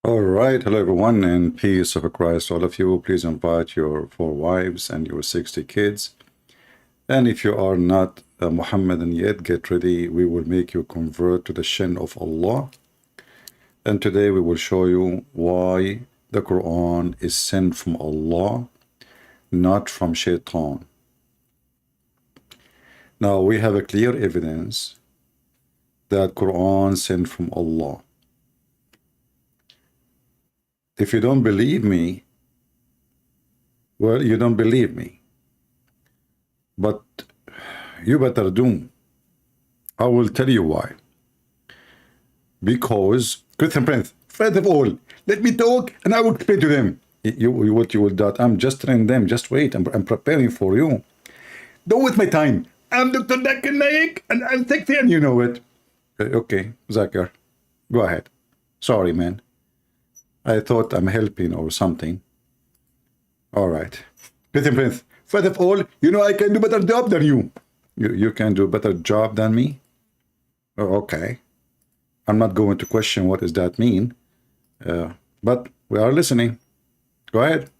All right, hello everyone, and peace of Christ, all of you. Please invite your 4 wives and your 60 kids. And if you are not a Muhammadan yet, get ready. We will make you convert to the Shin of Allah. And today we will show you why the Quran is sent from Allah, not from Shaitan. Now we have a clear evidence that Quran sent from Allah. If you don't believe me, well, you don't believe me. But you better do. I will tell you why. Because, Christian Prince, first of all, let me talk and I will explain to them. What you will do, I'm just training them, just wait, I'm preparing for you. Don't waste my time. I'm Dr. Zakir Naik and I'm sexy and you know it. Okay, Zakir, go ahead. Sorry, man. I thought I'm helping or something. All right. Christian Prince, first of all, you know I can do better job than you. You can do a better job than me? Oh, okay. I'm not going to question what does that mean. But we are listening. Go ahead.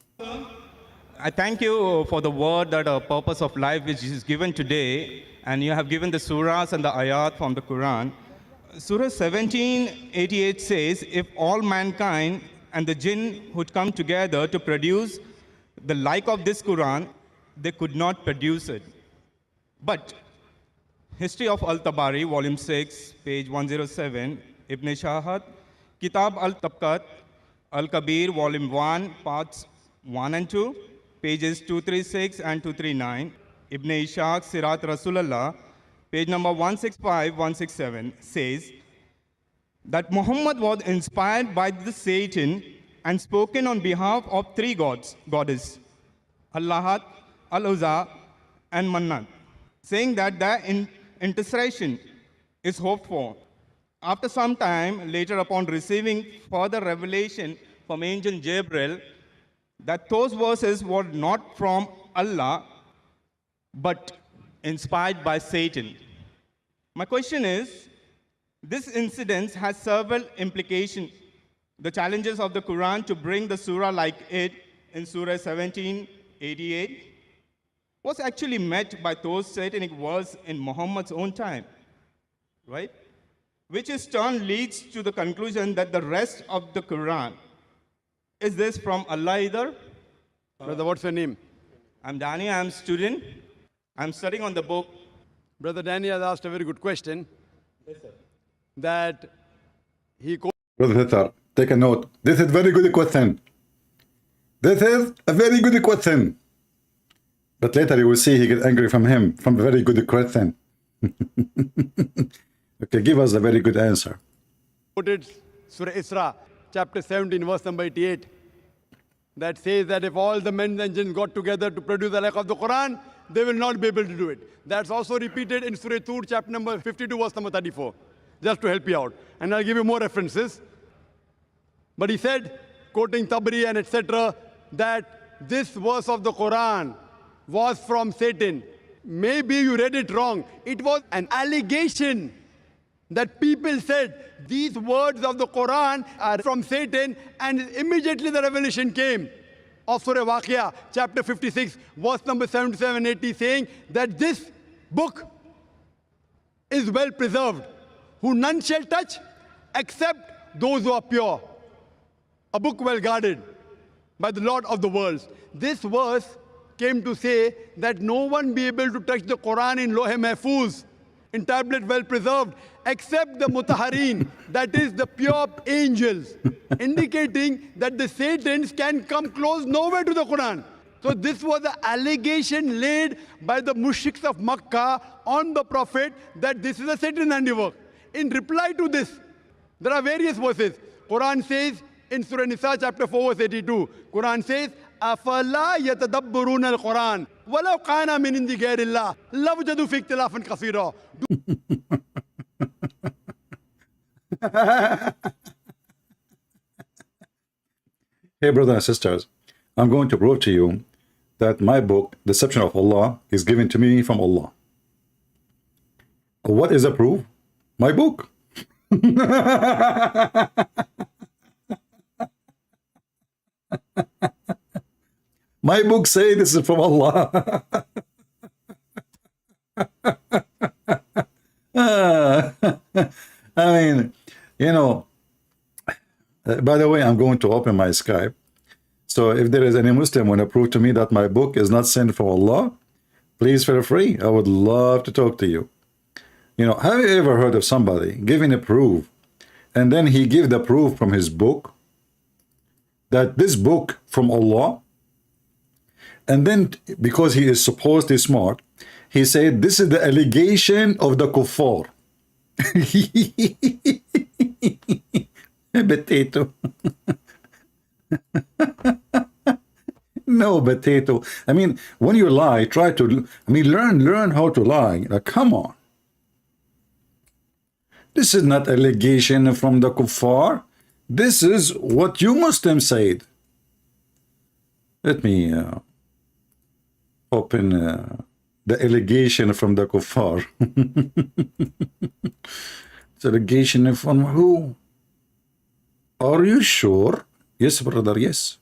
I thank you for the word that a purpose of life which is given today, and you have given the surahs and the ayat from the Quran. Surah 1788 says, if all mankind and the jinn would come together to produce the like of this Quran, they could not produce it. But History of Al-Tabari, Volume 6, page 107, Ibn Shahat, Kitab Al-Tabqat, Al-Kabir, Volume 1, parts 1 and 2, pages 236 and 239, Ibn Ishaq, Sirat Rasulullah, page number 165, 167, says that Muhammad was inspired by the Satan and spoken on behalf of three goddesses, Allahat, Al-Uzza, and Mannat, saying that their intercession is hoped for. After some time, later upon receiving further revelation from angel Gabriel, that those verses were not from Allah, but inspired by Satan. My question is, this incident has several implications. The challenges of the Quran to bring the surah like it in Surah 1788 was actually met by those satanic words in Muhammad's own time, right? Which in turn leads to the conclusion that the rest of the Quran, is this from Allah either? Brother, what's your name? I'm Danny, I'm a student. I'm studying on the book. Brother Danny has asked a very good question. Yes, sir. That he Brother Hitler, take a note. This is very good question. This is a very good question. But later you will see he gets angry from him, from a very good question. Okay, give us a very good answer. quoted Surah Isra, chapter 17, verse number 88, that says that if all the men and jinns got together to produce the like of the Quran, they will not be able to do it. That's also repeated in Surah Tur, chapter number 52, verse number 34, just to help you out. And I'll give you more references. But he said, quoting Tabari and etc., that this verse of the Quran was from Satan. Maybe you read it wrong. It was an allegation that people said these words of the Quran are from Satan, and immediately the revelation came of Surah Waqia, chapter 56, verse number 77-80, saying that this book is well preserved, who none shall touch except those who are pure. A book well guarded by the Lord of the worlds. This verse came to say that no one be able to touch the Quran in Lohe Mahfuz, in tablet well preserved, except the Mutahareen, that is the pure angels, indicating that the Satans can come close nowhere to the Quran. So this was the allegation laid by the mushriks of Makkah on the Prophet that this is a Satan handiwork. In reply to this, there are various verses. Quran says in Surah Nisa chapter 4 verse 82, Quran says, أَفَلَا يَتَدَبُّرُونَ الْقُرْآنَ وَلَوْ كَانَ مِنْ عِنْدِ غَيْرِ اللَّهِ لَوَجَدُوا فِيهِ اخْتِلَافًا كَثِيرًا. Hey, brothers and sisters, I'm going to prove to you that my book, Deception of Allah, is given to me from Allah. What is the proof? My book. My book say this is from Allah. I mean, you know, by the way, I'm going to open my Skype. So if there is any Muslim want to prove to me that my book is not sent from Allah, please feel free. I would love to talk to you. You know, have you ever heard of somebody giving a proof and then he give the proof from his book, that this book from Allah, and then because he is supposedly smart, he said this is the allegation of the kuffar. Potato. No, potato. I mean, when you lie, try to, I mean, learn how to lie. Like, come on. This is not allegation from the kuffar. This is what you Muslims said. Let me open the allegation from the kuffar. It's allegation from who? Are you sure? Yes, brother, yes.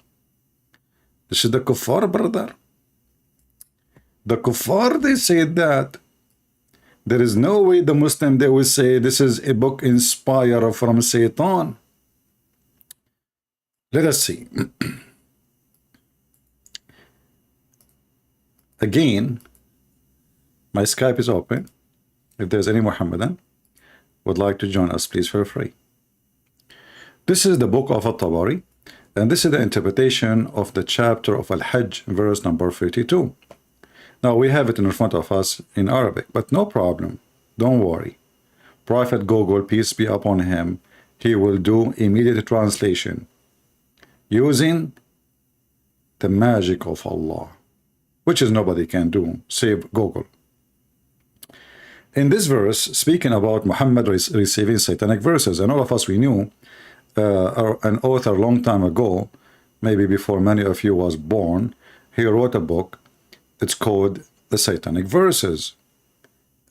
This is the kuffar, brother. The kuffar, they said that. There is no way the Muslim, they will say this is a book inspired from Satan. Let us see. Again, my Skype is open. If there's any Muhammadan would like to join us, please feel free. This is the book of At-Tabari, and this is the interpretation of the chapter of Al-Hajj, verse number 52. Now, we have it in front of us in Arabic, but no problem. Don't worry. Prophet Google, peace be upon him, he will do immediate translation using the magic of Allah, which is nobody can do, save Google. In this verse, speaking about Muhammad receiving satanic verses, and all of us, we knew an author a long time ago, maybe before many of you was born, he wrote a book. It's called the Satanic Verses.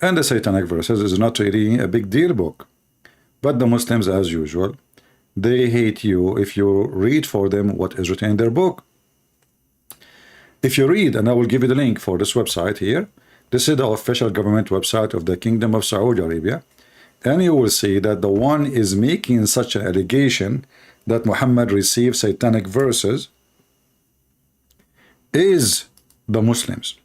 And the Satanic Verses is not really a big deal book. But the Muslims, as usual, they hate you if you read for them what is written in their book. If you read, and I will give you the link for this website here, this is the official government website of the Kingdom of Saudi Arabia, and you will see that the one is making such an allegation that Muhammad received satanic verses is the Muslims,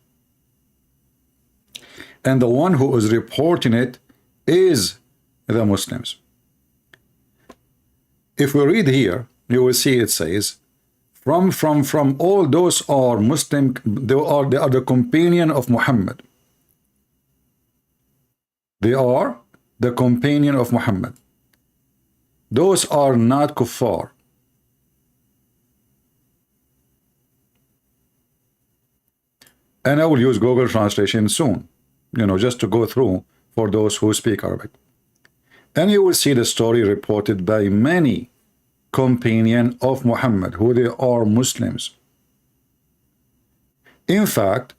and the one who is reporting it is the Muslims. If we read here, you will see it says, from all those are Muslim, they are the companion of Muhammad. They are the companion of Muhammad. Those are not kuffar. And I will use Google Translation soon, you know, just to go through for those who speak Arabic. And you will see the story reported by many companions of Muhammad, who they are Muslims. In fact,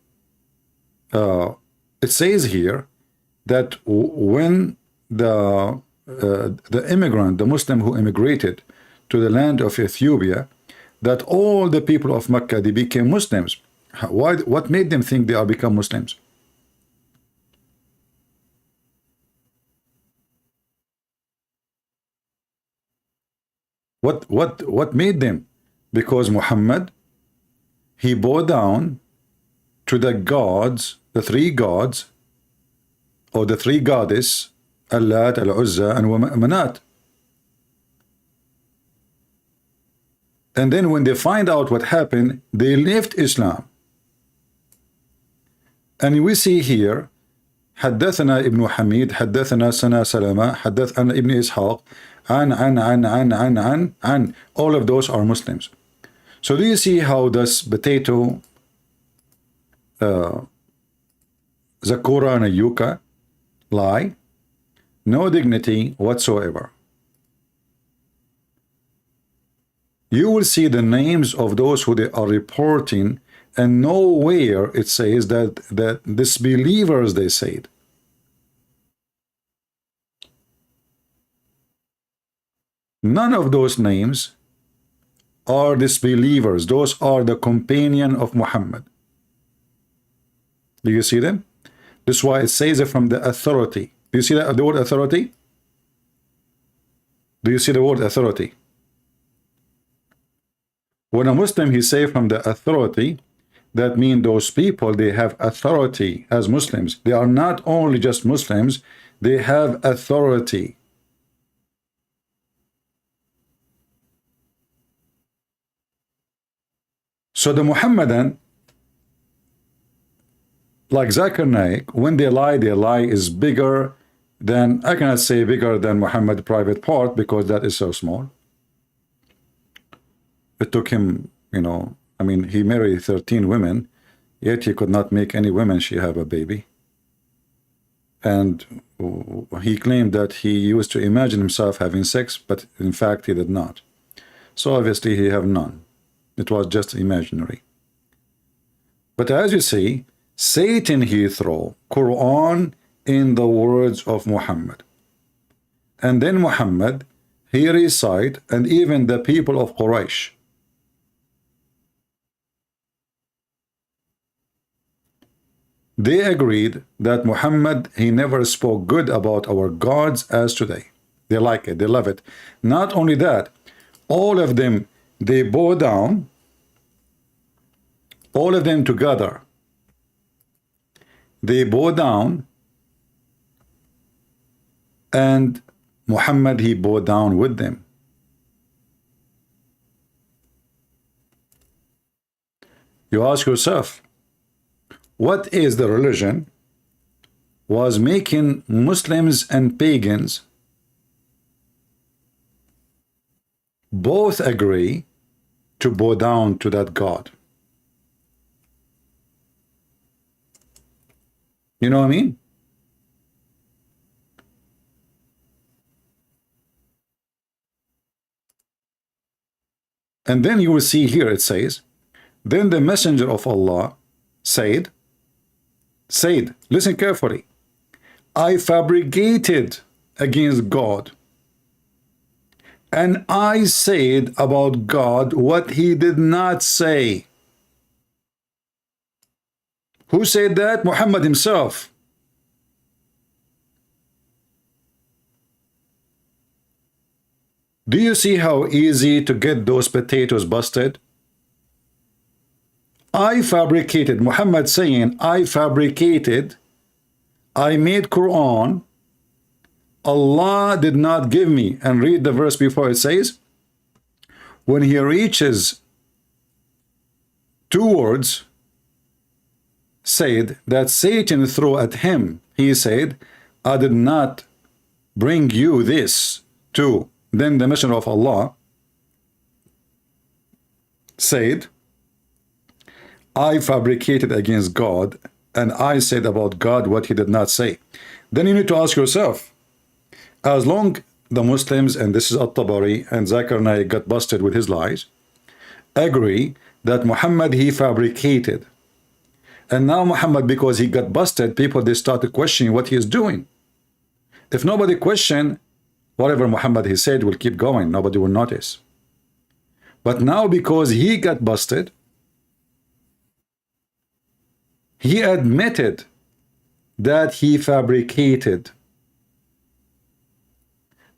it says here that when the immigrant, the Muslim who immigrated to the land of Ethiopia, that all the people of Mecca, they became Muslims. Why? What made them think they are become Muslims? What made them? Because Muhammad, he bowed down to the gods, the three gods, or the three goddess, Allat, Al-Uzza, and Manat. And then when they find out what happened, they left Islam. And we see here, حدثنا ابن حميد, حدثنا سنة سلمة, حدثنا ابن إسحاق, عن. All of those are Muslims. So do you see how this potato, Zakura and Yuka, lie? No dignity whatsoever. You will see the names of those who they are reporting, and nowhere it says that disbelievers, they said. None of those names are disbelievers. Those are the companion of Muhammad. Do you see them? This is why it says it from the authority. Do you see that, the word authority? Do you see the word authority? When a Muslim, he say from the authority, that means those people, they have authority as Muslims. They are not only just Muslims, they have authority. So the Muhammadan, like Zakir Naik, when they lie, their lie is bigger than, I cannot say bigger than Muhammad's private part because that is so small. It took him, you know, I mean, he married 13 women, yet he could not make any women she have a baby. And he claimed that he used to imagine himself having sex, but in fact he did not. So obviously he have none. It was just imaginary. But as you see, Satan he throw Quran in the words of Muhammad. And then Muhammad, he recite, and even the people of Quraysh, they agreed that Muhammad, he never spoke good about our gods as today. They like it, they love it. Not only that, all of them, they bow down, all of them together. They bow down, and Muhammad, he bowed down with them. You ask yourself, what is the religion was making Muslims and pagans both agree to bow down to that God? You know what I mean? And then you will see here it says, then the messenger of Allah said, listen carefully, I fabricated against God, and I said about God what he did not say. Who said that? Muhammad himself. Do you see how easy to get those potatoes busted? I fabricated, Muhammad saying, I fabricated, I made Quran, Allah did not give me. And read the verse before, it says, when he reaches two words, said that Satan threw at him, he said, I did not bring you this too. Then the messenger of Allah said, I fabricated against God, and I said about God what he did not say. Then you need to ask yourself, as long the Muslims, and this is At-Tabari and Zakir Naik got busted with his lies, agree that Muhammad he fabricated. And now Muhammad, because he got busted, people, they started questioning what he is doing. If nobody question, whatever Muhammad he said will keep going. Nobody will notice. But now because he got busted, he admitted that he fabricated.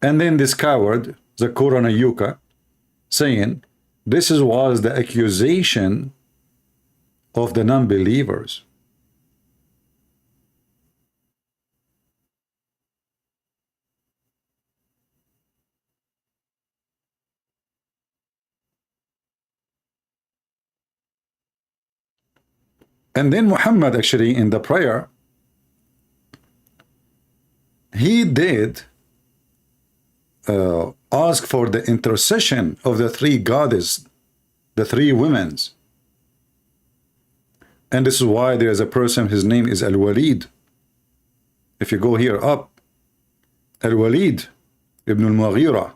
And then this coward, Zakir Naik, saying, this was the accusation of the non-believers. And then Muhammad actually in the prayer, he did ask for the intercession of the three goddesses, the three women's. And this is why there is a person, his name is Al-Walid. If you go here up, Al-Walid ibn al-Mughira,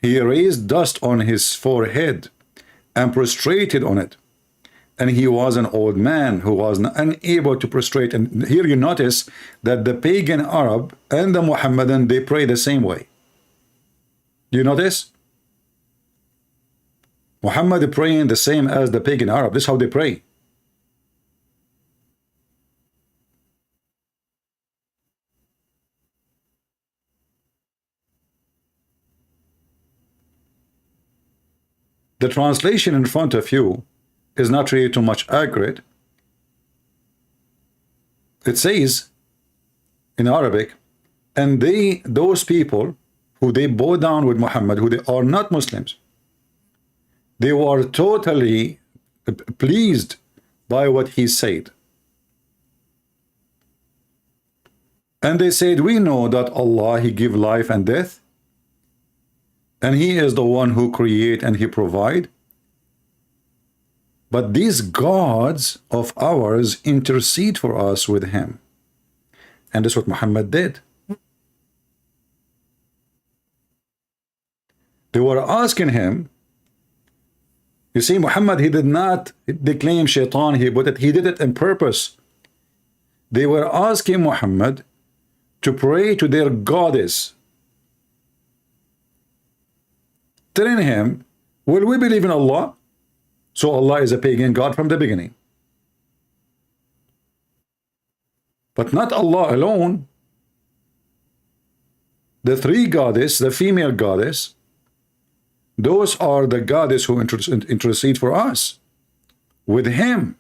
he raised dust on his forehead and prostrated on it. And he was an old man who was unable to prostrate. And here you notice that the pagan Arab and the Muhammadan, they pray the same way. Do you notice? Muhammad praying the same as the pagan Arab. This is how they pray. The translation in front of you is not really too much accurate. It says in Arabic, and those people who they bow down with Muhammad, who they are not Muslims, they were totally pleased by what he said. And they said, we know that Allah, He give life and death, and He is the one who create and He provide. But these gods of ours intercede for us with Him. And that's what Muhammad did. They were asking him, you see, Muhammad, he did not declaim shaitan, he did it on purpose. They were asking Muhammad to pray to their goddess, telling him, will we believe in Allah? So Allah is a pagan god from the beginning. But not Allah alone. The three goddess, the female goddess, those are the goddess who intercede for us with Him.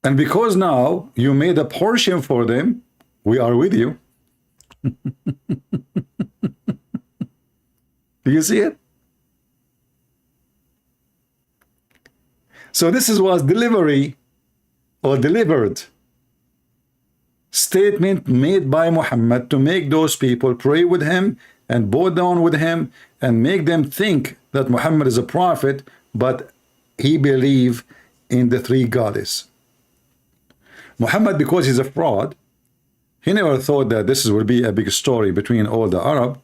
And because now you made a portion for them, we are with you. Do you see it? So this was delivered statement made by Muhammad to make those people pray with him and bow down with him and make them think that Muhammad is a prophet, but he believed in the three goddesses. Muhammad, because he's a fraud, he never thought that this will be a big story between all the Arab.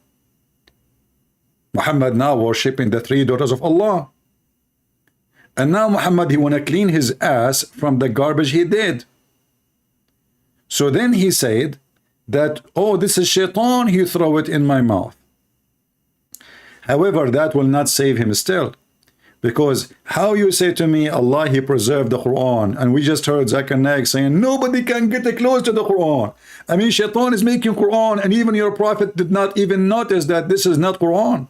Muhammad now worshipping the three daughters of Allah. And now Muhammad, he want to clean his ass from the garbage he did. So then he said that, oh, this is shaitan, he throw it in my mouth. However, that will not save him still. Because how you say to me, Allah, He preserved the Quran, and we just heard Zakir Naik saying, nobody can get close to the Quran. I mean, shaitan is making Quran, and even your prophet did not even notice that this is not Quran.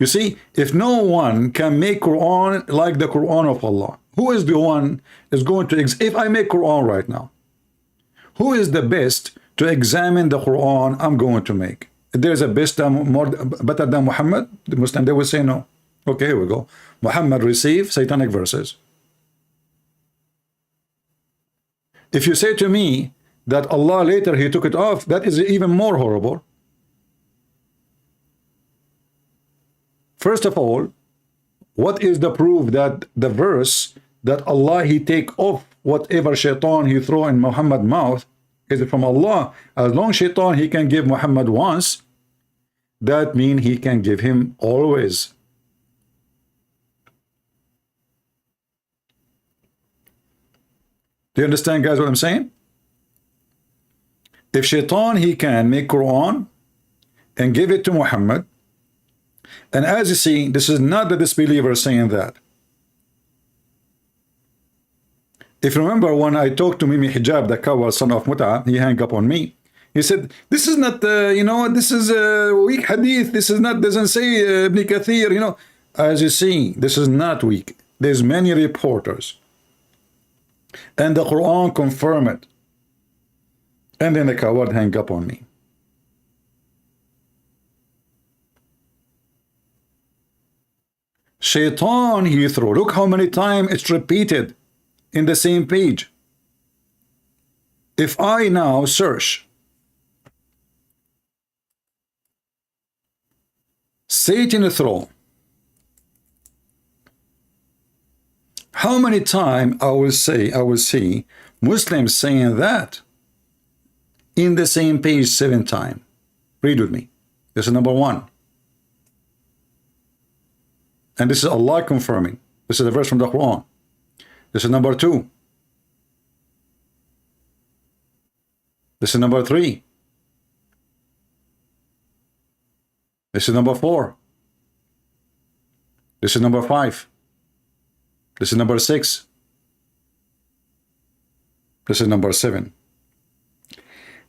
You see, if no one can make Quran like the Quran of Allah, who is the one is going to, if I make Quran right now, who is the best to examine the Quran I'm going to make? If there's a best better than Muhammad, the Muslim, they will say no. Okay, here we go. Muhammad received satanic verses. If you say to me that Allah later He took it off, that is even more horrible. First of all, what is the proof that the verse that Allah He take off whatever shaitan He throw in Muhammad's mouth is it from Allah? As long as shaitan He can give Muhammad once, that means He can give him always. Do you understand, guys, what I'm saying? If shaitan he can make Quran and give it to Muhammad, and as you see, this is not the disbeliever saying that. If you remember when I talked to Mimi Hijab, the coward son of Mut'a, he hung up on me. He said, this is not, this is a weak hadith. This is not, doesn't say Ibn Kathir, As you see, this is not weak. There's many reporters. And the Quran confirm it. And then the coward hang up on me. Shaitan he threw. Look how many times it's repeated in the same page. If I now search Satan throw, how many times I will see Muslims saying that in the same page 7 times. Read with me. This is number 1. And this is Allah confirming. This is a verse from the Quran. This is number 2. This is number 3. This is number 4. This is number 5. This is number 6. This is number 7.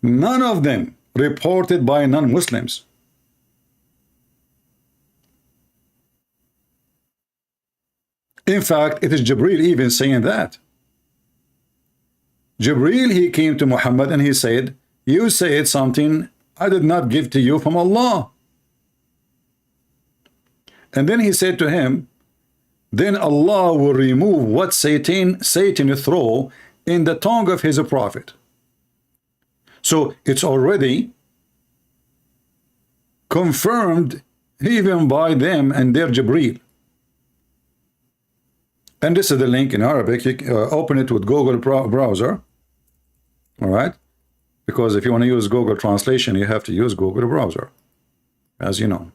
None of them reported by non-Muslims. In fact, it is Jibreel even saying that. Jibreel, he came to Muhammad and he said, you said something I did not give to you from Allah. And then he said to him, then Allah will remove what Satan throw in the tongue of his prophet. So it's already confirmed even by them and their Jibreel. And this is the link in Arabic. You can, open it with Google browser. All right? Because if you want to use Google translation, you have to use Google browser, as you know.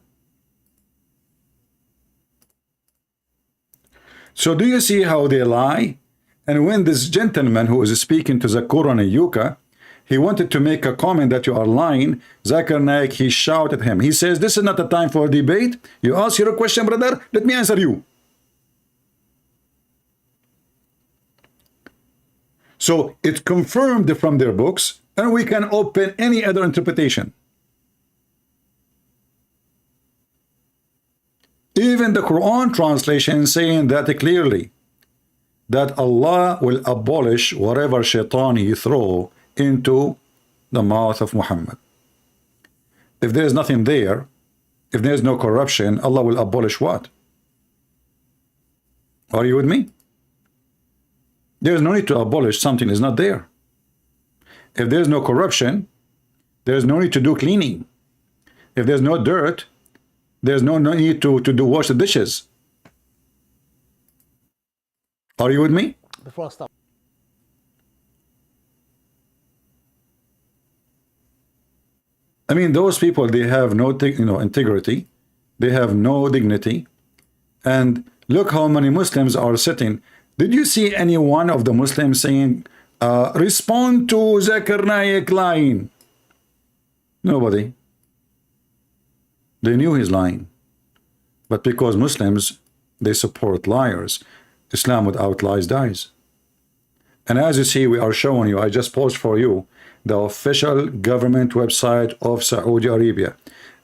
So do you see how they lie? And when this gentleman who is speaking to Zakir Naik, he wanted to make a comment that you are lying, Zakir Naik, he shouted at him. He says, this is not a time for debate. You ask your question, brother, let me answer you. So it's confirmed from their books, and we can open any other interpretation. Even the Quran translation saying that clearly, that Allah will abolish whatever shaitan he throw into the mouth of Muhammad. If there is nothing there, if there is no corruption, Allah will abolish what? Are you with me? There is no need to abolish something is not there. If there is no corruption, there is no need to do cleaning. If there's no dirt, there's no need to wash the dishes. Are you with me? Before I stop. I mean, those people, they have no integrity. They have no dignity. And look how many Muslims are sitting. Did you see any one of the Muslims saying, respond to Zakir Naik lying? Nobody. They knew he's lying. But because Muslims, they support liars, Islam without lies dies. And as you see, we are showing you, I just posted for you, the official government website of Saudi Arabia.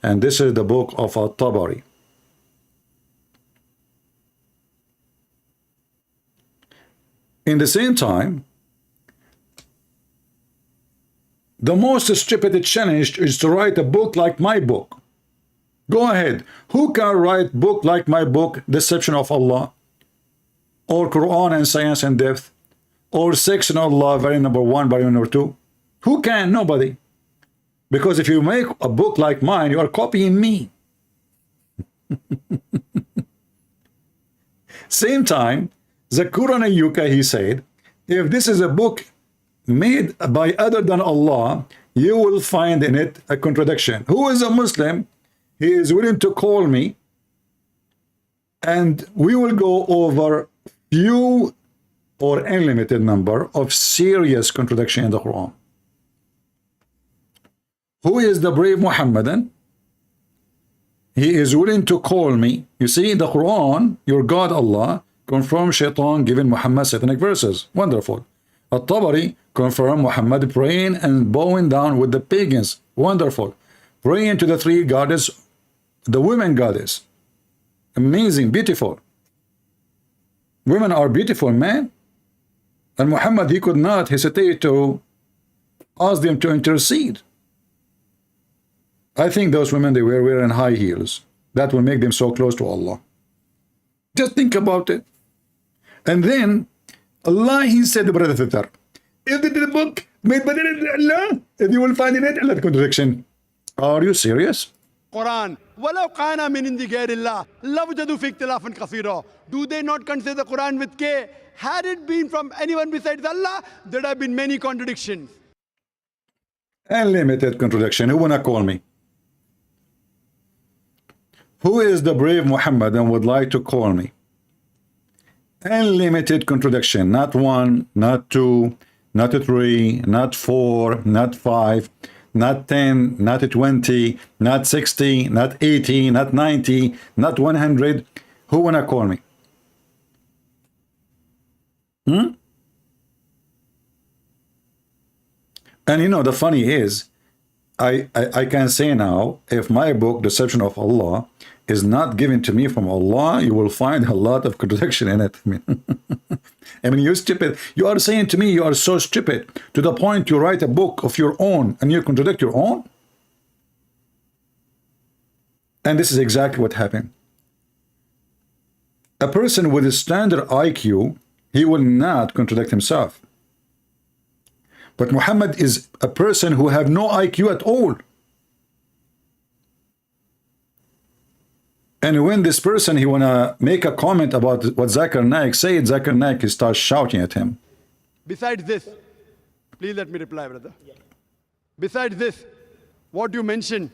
And this is the book of At-Tabari. In the same time, the most stupid challenge is to write a book like my book. Go ahead. Who can write book like my book, Deception of Allah, or Quran and Science and Depth, or Sex in Allah, volume number 1, volume number 2? Who can? Nobody. Because if you make a book like mine, you are copying me. Same time, Zakir Naik, he said, if this is a book made by other than Allah, you will find in it a contradiction. Who is a Muslim? He is willing to call me, and we will go over few or unlimited number of serious contradiction in the Quran. Who is the brave Muhammadan? He is willing to call me. You see, in the Quran, your God Allah confirm shaitan giving Muhammad satanic verses. Wonderful. At-Tabari confirm Muhammad praying and bowing down with the pagans. Wonderful. Praying to the three goddess, the women goddess. Amazing, beautiful. Women are beautiful, man. And Muhammad, he could not hesitate to ask them to intercede. I think those women, they were wearing high heels. That will make them so close to Allah. Just think about it. And then Allah, he said, brother Twitter, if it is a book made by Allah, if you will find in it Allah contradiction. Are you serious? Quran. وَلَوْ كَانَ مِنْ عِنْدِ غَيْرِ اللَّهِ لَوْجَدُوا فِيهِ اخْتِلَافًا كَثِيرًا. Do they not consider the Quran with K? Had it been from anyone besides Allah, there have been many contradictions. Unlimited contradiction. Who wanna call me? Who is the brave Muhammad and would like to call me? Unlimited contradiction. Not one, not two, not three, not four, not five, not 10, not 20, not 60, not 80, not 90, not 100. Who wanna call me? And you know, the funny is, I can say now, if my book, Deception of Allah, is not given to me from Allah, you will find a lot of contradiction in it. I mean, you're stupid. You are saying to me, you are so stupid to the point you write a book of your own and you contradict your own? And this is exactly what happened. A person with a standard IQ, he will not contradict himself. But Muhammad is a person who have no IQ at all. And when this person, he wanna make a comment about what Zakir Naik said, Zakir Naik starts shouting at him. Besides this, please let me reply, brother. Besides this, what you mentioned,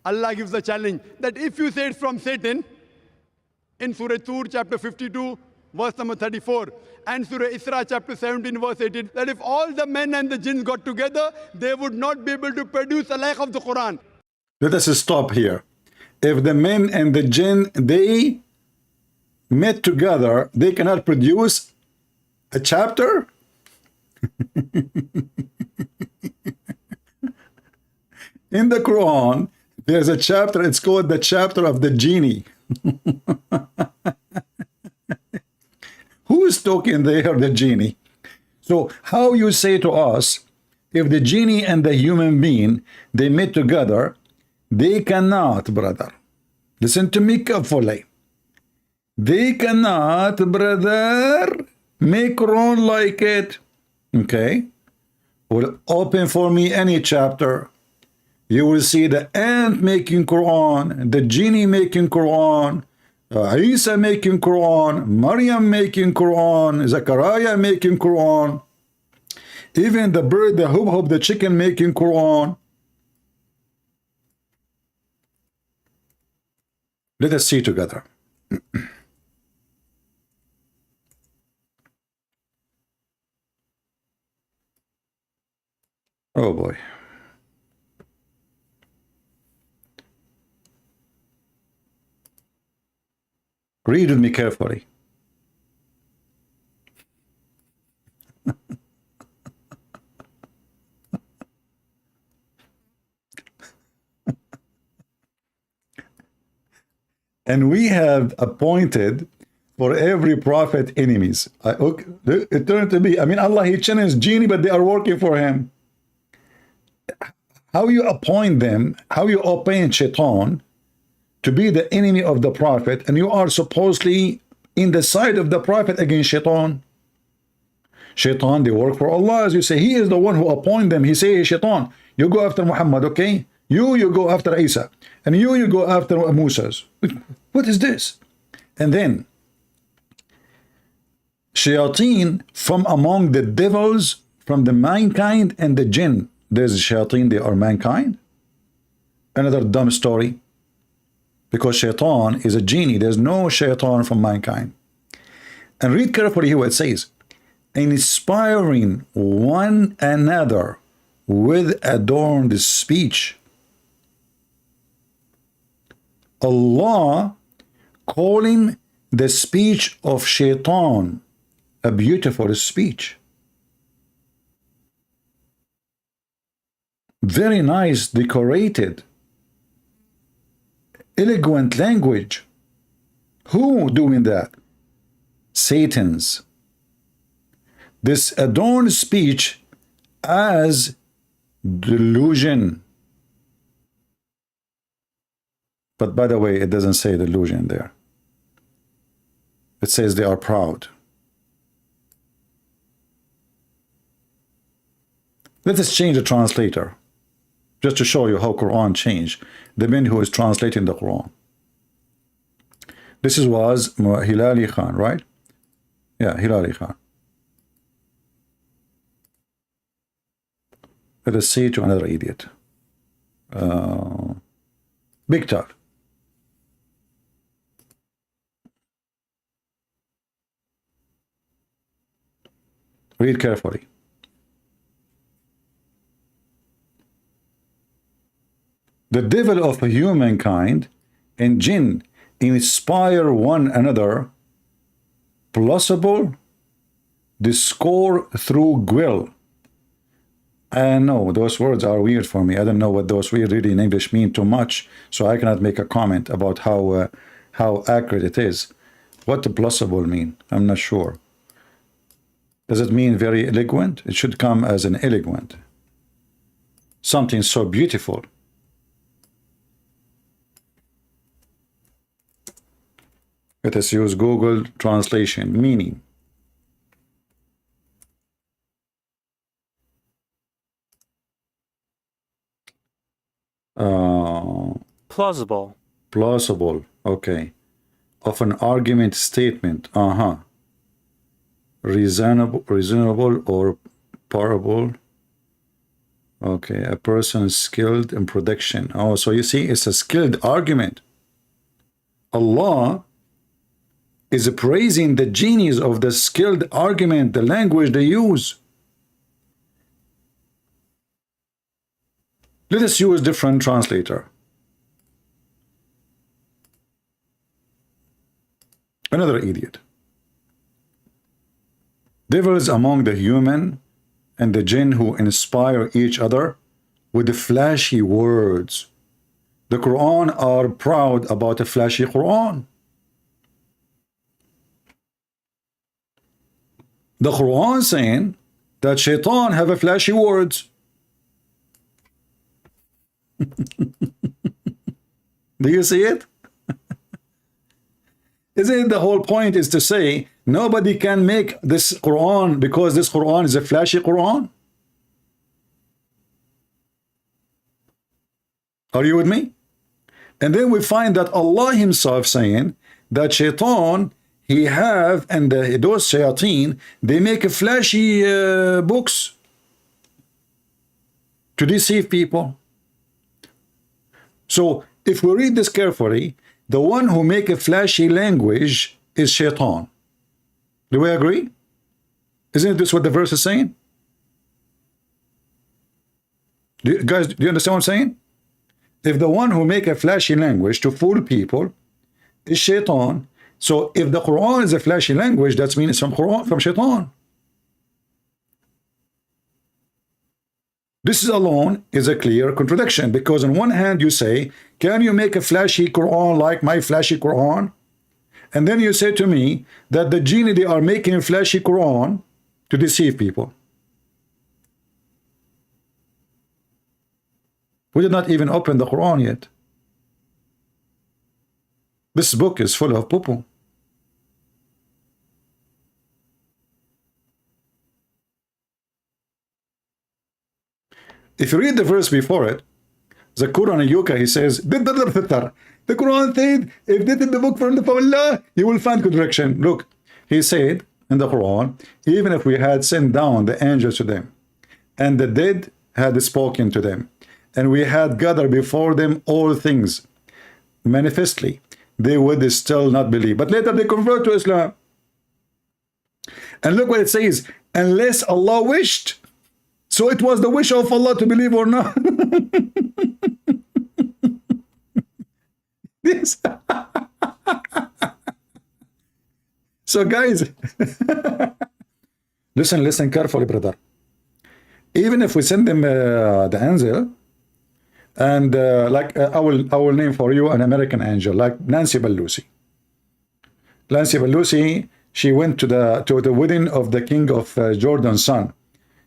Allah gives the challenge that if you say it's from Satan, in Surah Tur, chapter 52, verse number 34, and Surah Isra, chapter 17, verse 18, that if all the men and the jinns got together, they would not be able to produce a like of the Quran. Let us stop here. If the men and the jinn, they met together, they cannot produce a chapter? In the Quran, there's a chapter, it's called the chapter of the genie. Who is talking there? The genie. So how you say to us, if the genie and the human being, they met together, they cannot, brother. Listen to me carefully. They cannot, brother, make Quran like it. Okay? Well, open for me any chapter. You will see the ant making Quran, the genie making Quran, Isa making Quran, Maryam making Quran, Zachariah making Quran, even the bird, the hub, the chicken making Quran. Let us see together. Oh boy. Read with me carefully. And we have appointed for every prophet enemies. It turned to be, I mean, Allah, he challenged genie, but they are working for him. How you appoint them, how you appoint shaitan to be the enemy of the prophet, and you are supposedly in the side of the prophet against shaitan. Shaitan, they work for Allah, as you say. He is the one who appoint them. He say, hey, shaitan, you go after Muhammad, okay? You go after Isa. And you go after Musa's. What is this? And then, shayateen from among the devils, from the mankind and the jinn. There's shayateen, they are mankind. Another dumb story. Because shaitan is a genie. There's no shaitan from mankind. And read carefully here what it says. Inspiring one another with adorned speech. Allah calling the speech of shaitan a beautiful speech. Very nice, decorated, eloquent language. Who doing that? Satan's. This adorned speech as delusion. But by the way, it doesn't say delusion there. It says they are proud. Let us change the translator, just to show you how Quran changed. The man who is translating the Quran. This was Hilali Khan, right? Yeah, Hilali Khan. Let us say to another idiot. Big talk. Read carefully. The devil of humankind and jinn inspire one another, plausible discord through guile. I know those words are weird for me. I don't know what those weird really in English mean too much, so I cannot make a comment about how accurate it is. What the plausible mean? I'm not sure. Does it mean very eloquent? It should come as an eloquent. Something so beautiful. Let us use Google translation. Meaning. Plausible. Plausible. Okay. Of an argument statement. Reasonable or parable. Okay. A person skilled in prediction. Oh, so you see, it's a skilled argument. Allah is praising the genius of the skilled argument, the language they use. Let us use different translator. Another idiot. Devils among the human and the jinn who inspire each other with the flashy words. The Quran are proud about a flashy Quran. The Quran saying that shaitan have a flashy words. Do you see it? Isn't it the whole point is to say nobody can make this Quran because this Quran is a flashy Quran? Are you with me? And then we find that Allah himself saying that shaitan he have, and those shayateen, they make a flashy books to deceive people. So if we read this carefully, the one who make a flashy language is shaitan. Do we agree? Isn't this what the verse is saying? Guys, do you understand what I'm saying? If the one who make a flashy language to fool people is shaitan, so if the Quran is a flashy language, that means it's from shaitan. This alone is a clear contradiction, because on one hand you say, can you make a flashy Quran like my flashy Quran? And then you say to me that the jinn, they are making a flashy Quran to deceive people. We did not even open the Quran yet. This book is full of poo-poo. If you read the verse before it, Zakir Naik, he says, the Quran said, if this is the book from Allah, you will find contradiction. Look, he said in the Quran, even if we had sent down the angels to them, and the dead had spoken to them, and we had gathered before them all things, manifestly, they would still not believe. But later they convert to Islam. And look what it says, unless Allah wished. So it was the wish of Allah to believe or not. This. So guys, listen carefully, brother. Even if we send them the angel, and I will name for you an American angel, like Nancy Pelosi. Nancy Pelosi, she went to the wedding of the king of Jordan's son.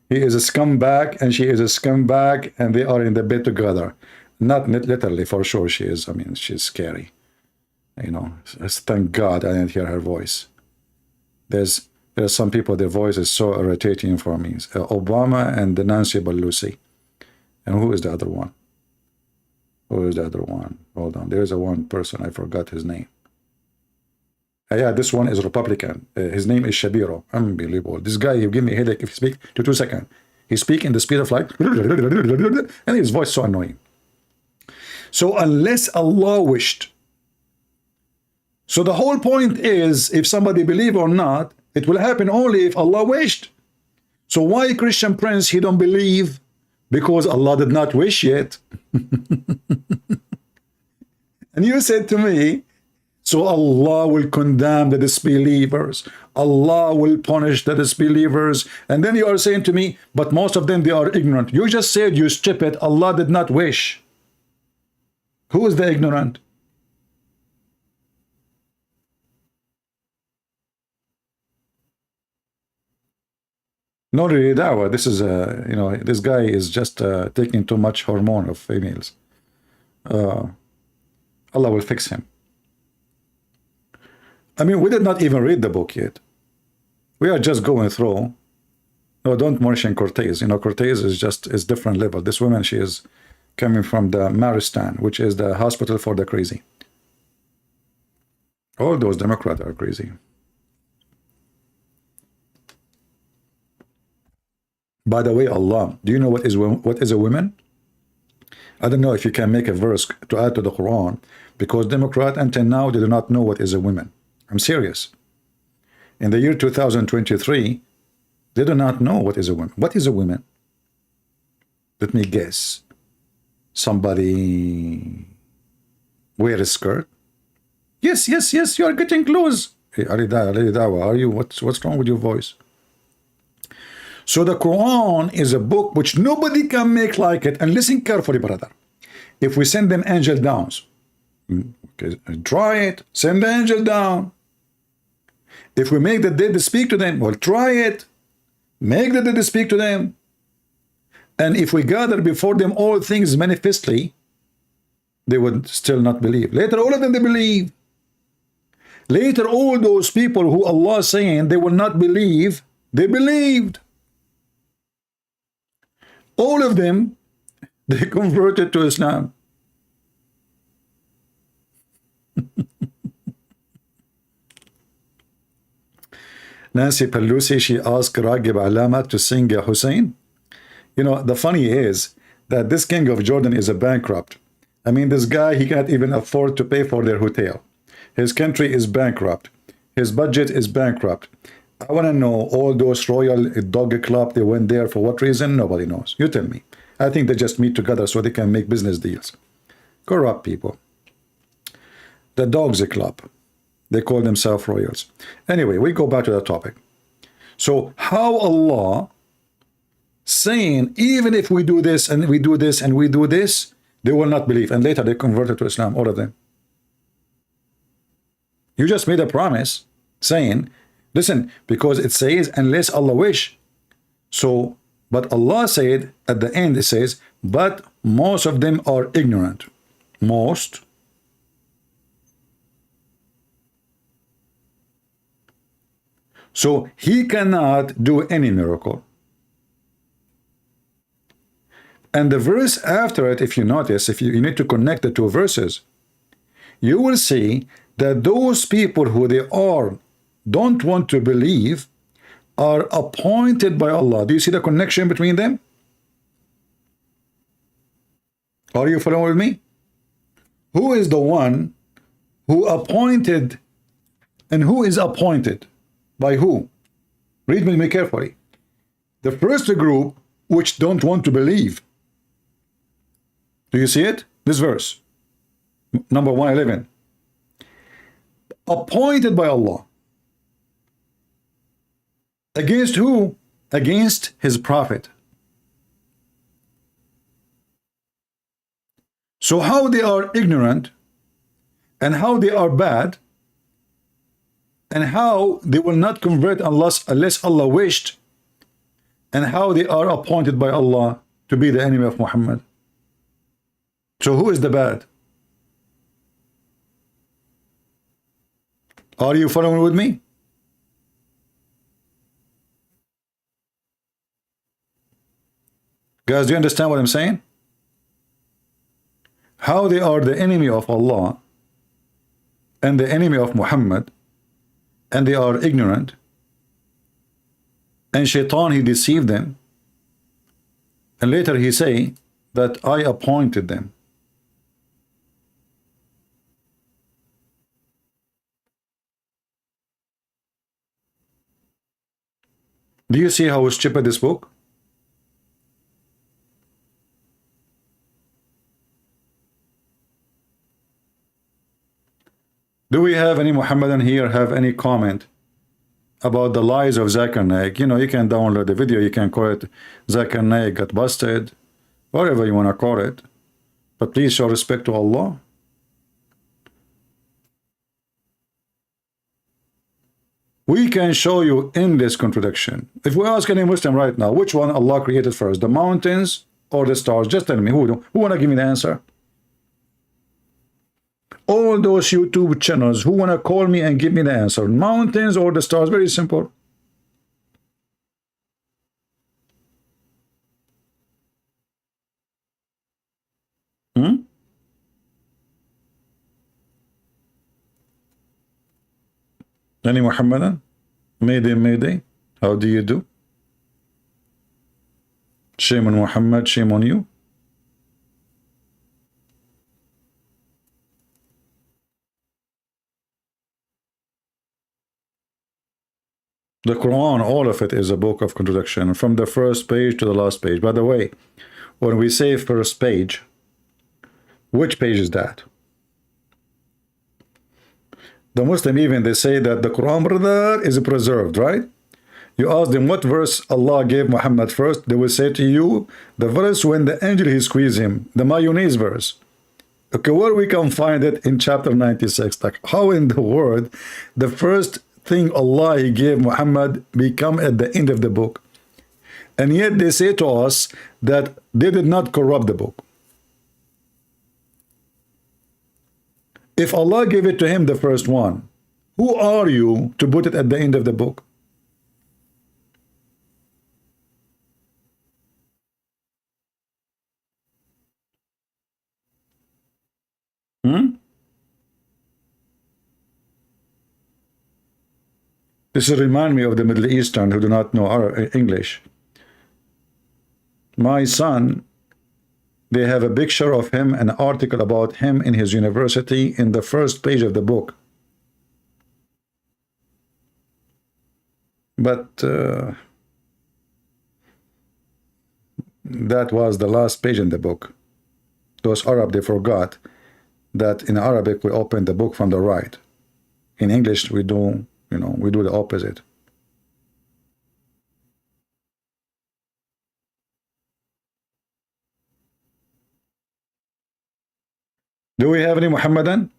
He is a scumbag and she is a scumbag, and they are in the bed together. Not literally, for sure she is. I mean, she's scary. You know, thank God I didn't hear her voice. There's some people, their voice is so irritating for me. Obama and Nancy Pelosi. And who is the other one? Who is the other one? Hold on. There's a one person. I forgot his name. Yeah, this one is Republican. His name is Shabiro. Unbelievable. This guy, you give me a headache if you speak to 2 seconds. He speak in the speed of light, and his voice so annoying. So unless Allah wished. So the whole point is, if somebody believe or not, it will happen only if Allah wished. So why Christian Prince, he don't believe? Because Allah did not wish yet. And you said to me, so Allah will condemn the disbelievers. Allah will punish the disbelievers. And then you are saying to me, but most of them, they are ignorant. You just said, you stupid, Allah did not wish. Who is the ignorant? No, really, dawah. This is you know, this guy is just taking too much hormone of females. Allah will fix him. I mean, we did not even read the book yet. We are just going through. No, don't mention Cortez. You know, Cortez is different level. This woman, she is coming from the Maristan, which is the hospital for the crazy. All those Democrats are crazy. By the way, Allah, do you know what is a woman? I don't know if you can make a verse to add to the Quran, because Democrat until now they do not know what is a woman. I'm serious. In the year 2023, they do not know what is a woman. What is a woman? Let me guess. Somebody wear a skirt? Yes, yes, yes, you are getting close. Hey, Dawa, are you? What's wrong with your voice? So the Quran is a book which nobody can make like it. And listen carefully, brother. If we send them angel downs, okay, try it, send the angel down. If we make the dead speak to them, well, try it. Make the dead speak to them. And if we gather before them all things manifestly, they would still not believe. Later, all of them, they believe. Later, all those people who Allah is saying they will not believe, they believed. All of them, they converted to Islam. Nancy Pelosi, she asked Ragib Alama to sing Hussein. You know, the funny is that this king of Jordan is a bankrupt. I mean, this guy, he can't even afford to pay for their hotel. His country is bankrupt. His budget is bankrupt. I want to know, all those royal dog club, they went there for what reason? Nobody knows. You tell me. I think they just meet together so they can make business deals. Corrupt people. The dogs club. They call themselves royals. Anyway, we go back to the topic. So how Allah saying, even if we do this and we do this and we do this, they will not believe. And later they converted to Islam, all of them. You just made a promise saying, listen, because it says, unless Allah wish. So, but Allah said, at the end it says, but most of them are ignorant. Most. So he cannot do any miracle. And the verse after it, if you notice, if you need to connect the two verses, you will see that those people who they are don't want to believe are appointed by Allah. Do you see the connection between them? Are you following with me? Who is the one who appointed, and who is appointed? By who? Read me carefully. The first group which don't want to believe. Do you see it? This verse. Number 111. Appointed by Allah. Against who? Against his prophet. So how they are ignorant and how they are bad and how they will not convert unless Allah wished, and how they are appointed by Allah to be the enemy of Muhammad. So who is the bad? Are you following with me? Guys, do you understand what I'm saying? How they are the enemy of Allah and the enemy of Muhammad, and they are ignorant, and Shaitan, he deceived them, and later he say that I appointed them. Do you see how stupid this book? Do we have any Muhammadan here have any comment about the lies of Zakir Naik? You know, you can download the video, you can call it Zakir Naik got busted, whatever you want to call it. But please show respect to Allah. We can show you endless contradiction. If we ask any Muslim right now, which one Allah created first, the mountains or the stars? Just tell me, who want to give me the answer? All those YouTube channels, who want to call me and give me the answer? Mountains or the stars? Very simple. Any Muhammadan? Mayday, Mayday. How do you do? Shame on Muhammad, shame on you. The Quran, all of it is a book of contradiction, from the first page to the last page. By the way, when we say first page, which page is that? The Muslim even, they say that the Quran, brother, is preserved, right? You ask them what verse Allah gave Muhammad first, they will say to you, the verse when the angel he squeezed him, the mayonnaise verse. Okay, where we can find it in chapter 96? Like, how in the world the first thing Allah he gave Muhammad become at the end of the book? And yet they say to us that they did not corrupt the book. If Allah gave it to him, the first one, who are you to put it at the end of the book? This reminds me of the Middle Eastern who do not know English. My son, they have a picture of him, an article about him in his university in the first page of the book. But that was the last page in the book. Those Arab, they forgot that in Arabic we open the book from the right. In English we do, we do the opposite. Do we have any Muhammadan?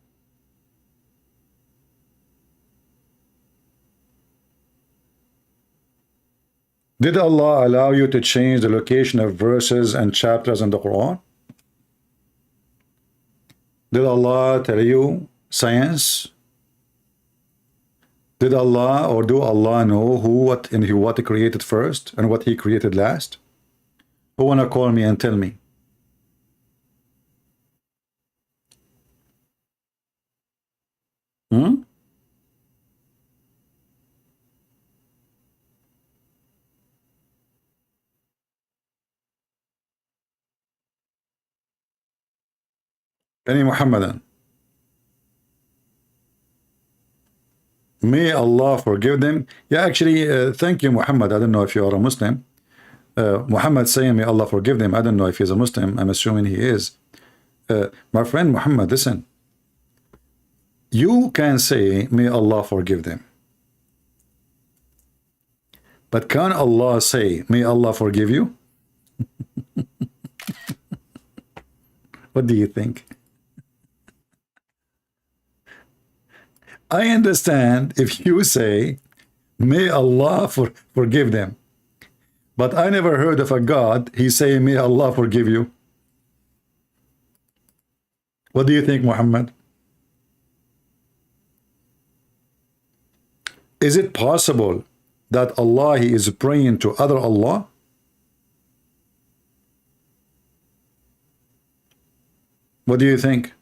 Did Allah allow you to change the location of verses and chapters in the Quran? Did Allah tell you science? Did Allah or do Allah know what he created first and what he created last? Who wanna call me and tell me? Any Muhammadan? May Allah forgive them. Yeah, actually, thank you, Muhammad. I don't know if you are a Muslim. Muhammad saying, may Allah forgive them. I don't know if he's a Muslim. I'm assuming he is. My friend Muhammad, listen. You can say, may Allah forgive them. But can Allah say, may Allah forgive you? What do you think? I understand if you say, may Allah forgive them. But I never heard of a God, he say, may Allah forgive you. What do you think, Muhammad? Is it possible that Allah, he is praying to other Allah? What do you think?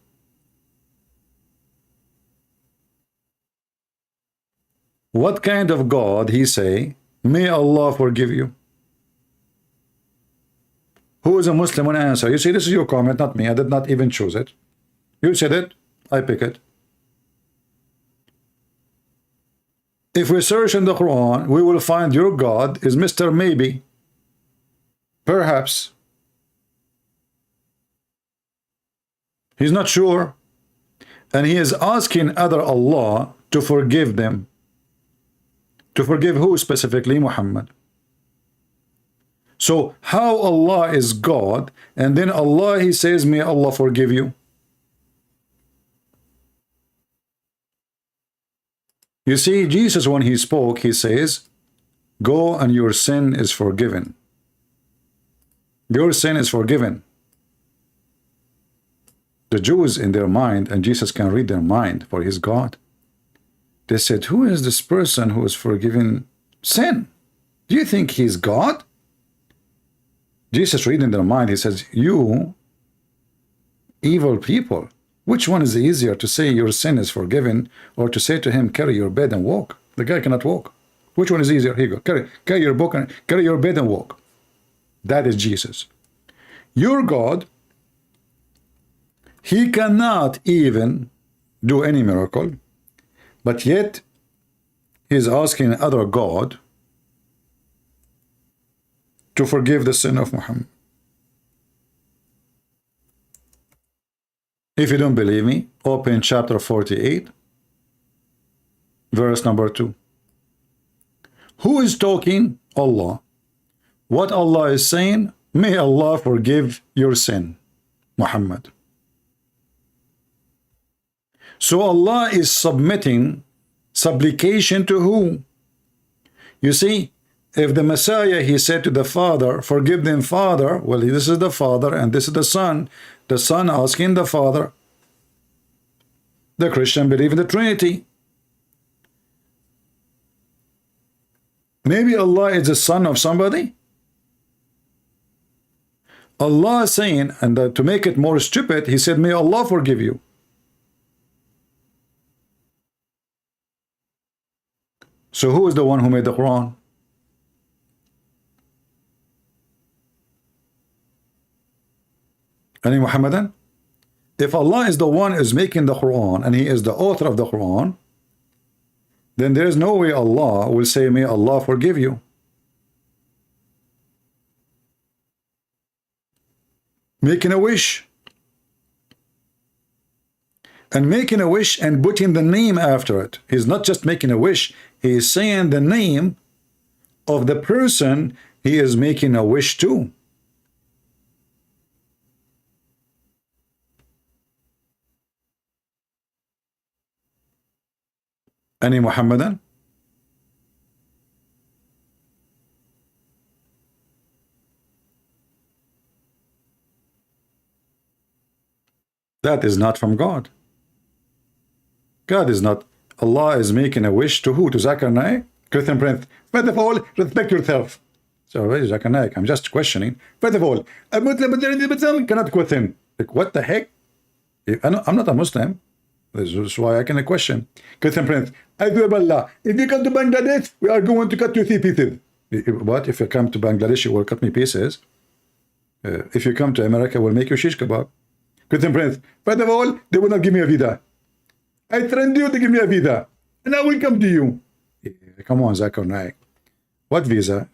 What kind of God he say, may Allah forgive you? Who is a Muslim on answer? You see, this is your comment, not me. I did not even choose it. You said it, I pick it. If we search in the Quran, we will find your God is Mr. Maybe. Perhaps. He's not sure. And he is asking other Allah to forgive them. To forgive who specifically? Muhammad. So how Allah is God, and then Allah, he says, may Allah forgive you? You see, Jesus, when he spoke, he says, go and your sin is forgiven. Your sin is forgiven. The Jews in their mind, and Jesus can read their mind, for he's God. They said, who is this person who is forgiving sin? Do you think he's God? Jesus read in their mind, he says, you evil people, which one is easier, to say your sin is forgiven, or to say to him, carry your bed and walk? The guy cannot walk. Which one is easier? Here you go. Carry your book and carry your bed and walk. That is Jesus. Your God, he cannot even do any miracle, but yet he's asking other God to forgive the sin of Muhammad. If you don't believe me, open chapter 48, verse number 2. Who is talking? Allah. What Allah is saying? May Allah forgive your sin, Muhammad. So Allah is submitting supplication to who? You see, if the Messiah, he said to the Father, forgive them, Father, well, this is the Father and this is the Son asking the Father. The Christian believe in the Trinity. Maybe Allah is the son of somebody. Allah is saying, and to make it more stupid, he said, may Allah forgive you. So who is the one who made the Quran? Any Muhammadan? If Allah is the one who is making the Quran and he is the author of the Quran, then there is no way Allah will say, may Allah forgive you. Making a wish. And making a wish and putting the name after it. He's not just making a wish, he is saying the name of the person he is making a wish to. Any Muhammadan? That is not from God. God is not. Allah is making a wish to who? To Zakir Naik? Christian Prince. First of all, respect yourself. So, where is Zakir Naik? I'm just questioning. First of all, a Muslim cannot question. Like, what the heck? I'm not a Muslim. This is why I can question. Christian Prince, I do Allah. If you come to Bangladesh, we are going to cut you 3 pieces. What? If you come to Bangladesh, you will cut me pieces. If you come to America, we'll make you shish kebab. Christian Prince, first of all, they will not give me a visa. I threatened you to give me a visa, and I will come to you. Come on, Zakir Naik. What visa?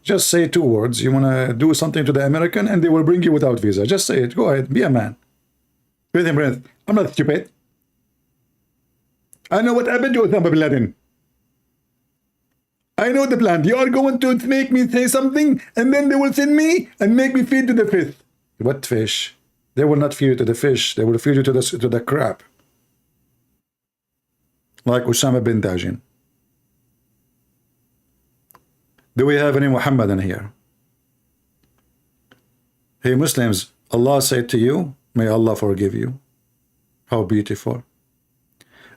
Just say 2 words. You want to do something to the American, and they will bring you without visa. Just say it. Go ahead. Be a man. Christian Prince, I'm not stupid. I know what happened to Osama bin Laden. I know the plan. You are going to make me say something, and then they will send me and make me feed to the fish. What fish? They will not feed you to the fish. They will feed you to the crab. Like Osama bin Laden. Do we have any Muhammadan here? Hey Muslims, Allah said to you, may Allah forgive you. How beautiful.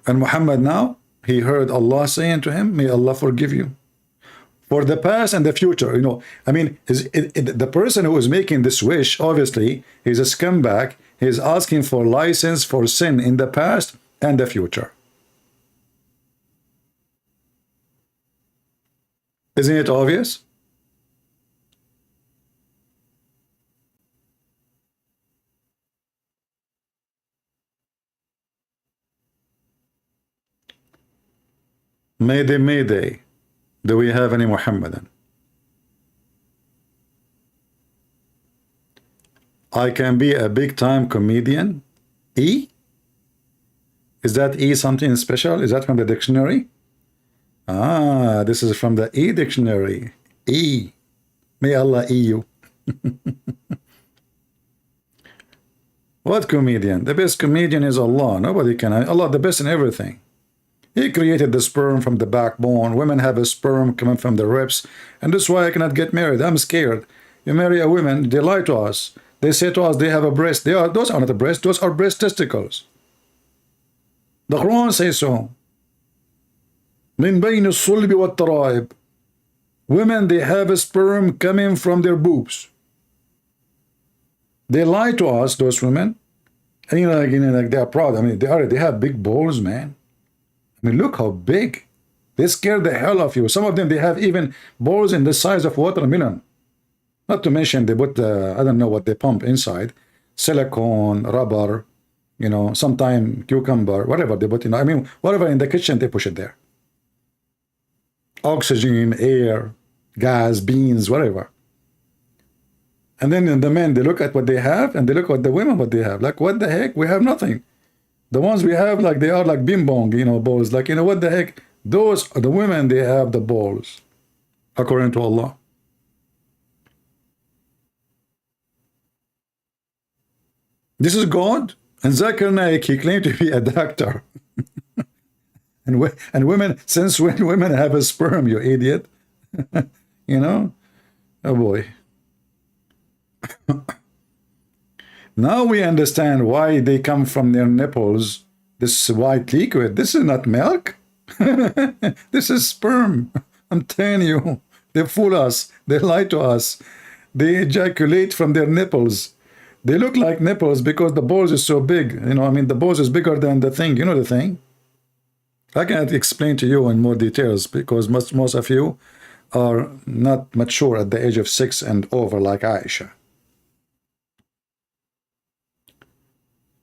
And Muhammad now, he heard Allah saying to him, may Allah forgive you. For the past and the future, you know, I mean, the person who is making this wish, obviously, he's a scumbag. He's asking for license for sin in the past and the future. Isn't it obvious? Mayday, Mayday. Do we have any Muhammadan? I can be a big time comedian. E? Is that E something special? Is that from the dictionary? Ah, this is from the E dictionary. E. May Allah E you. What comedian? The best comedian is Allah. Nobody can. Allah the best in everything. He created the sperm from the backbone. Women have a sperm coming from the ribs. And that's why I cannot get married. I'm scared. You marry a woman, they lie to us. They say to us they have a breast. Those are not a breast. Those are breast testicles. The Quran says so. من بين الصلب والترائب. Women, they have a sperm coming from their boobs. They lie to us, those women. And like they are proud. I mean, they have big balls, man. I mean, look how big. They scare the hell of you. Some of them, they have even balls in the size of watermelon. Not to mention they put, I don't know what they pump inside. Silicone, rubber, sometime cucumber, whatever they put, I mean, whatever in the kitchen, they push it there. Oxygen, air, gas, beans, whatever. And then the men, they look at what they have, and they look at the women, what they have. Like, what the heck? We have nothing. The ones we have, like, they are like bing bong, balls. Like, what the heck? Those are the women, they have the balls, according to Allah. This is God. And Zakir Naik, he claimed to be a doctor. and women, since when women have a sperm, you idiot? Oh boy. Now we understand why they come from their nipples, this white liquid. This is not milk. This is sperm. I'm telling you. They fool us. They lie to us. They ejaculate from their nipples. They look like nipples because the balls is so big. I mean, the balls is bigger than the thing. You know the thing? I can't explain to you in more details because most of you are not mature at the age of 6 and over like Aisha.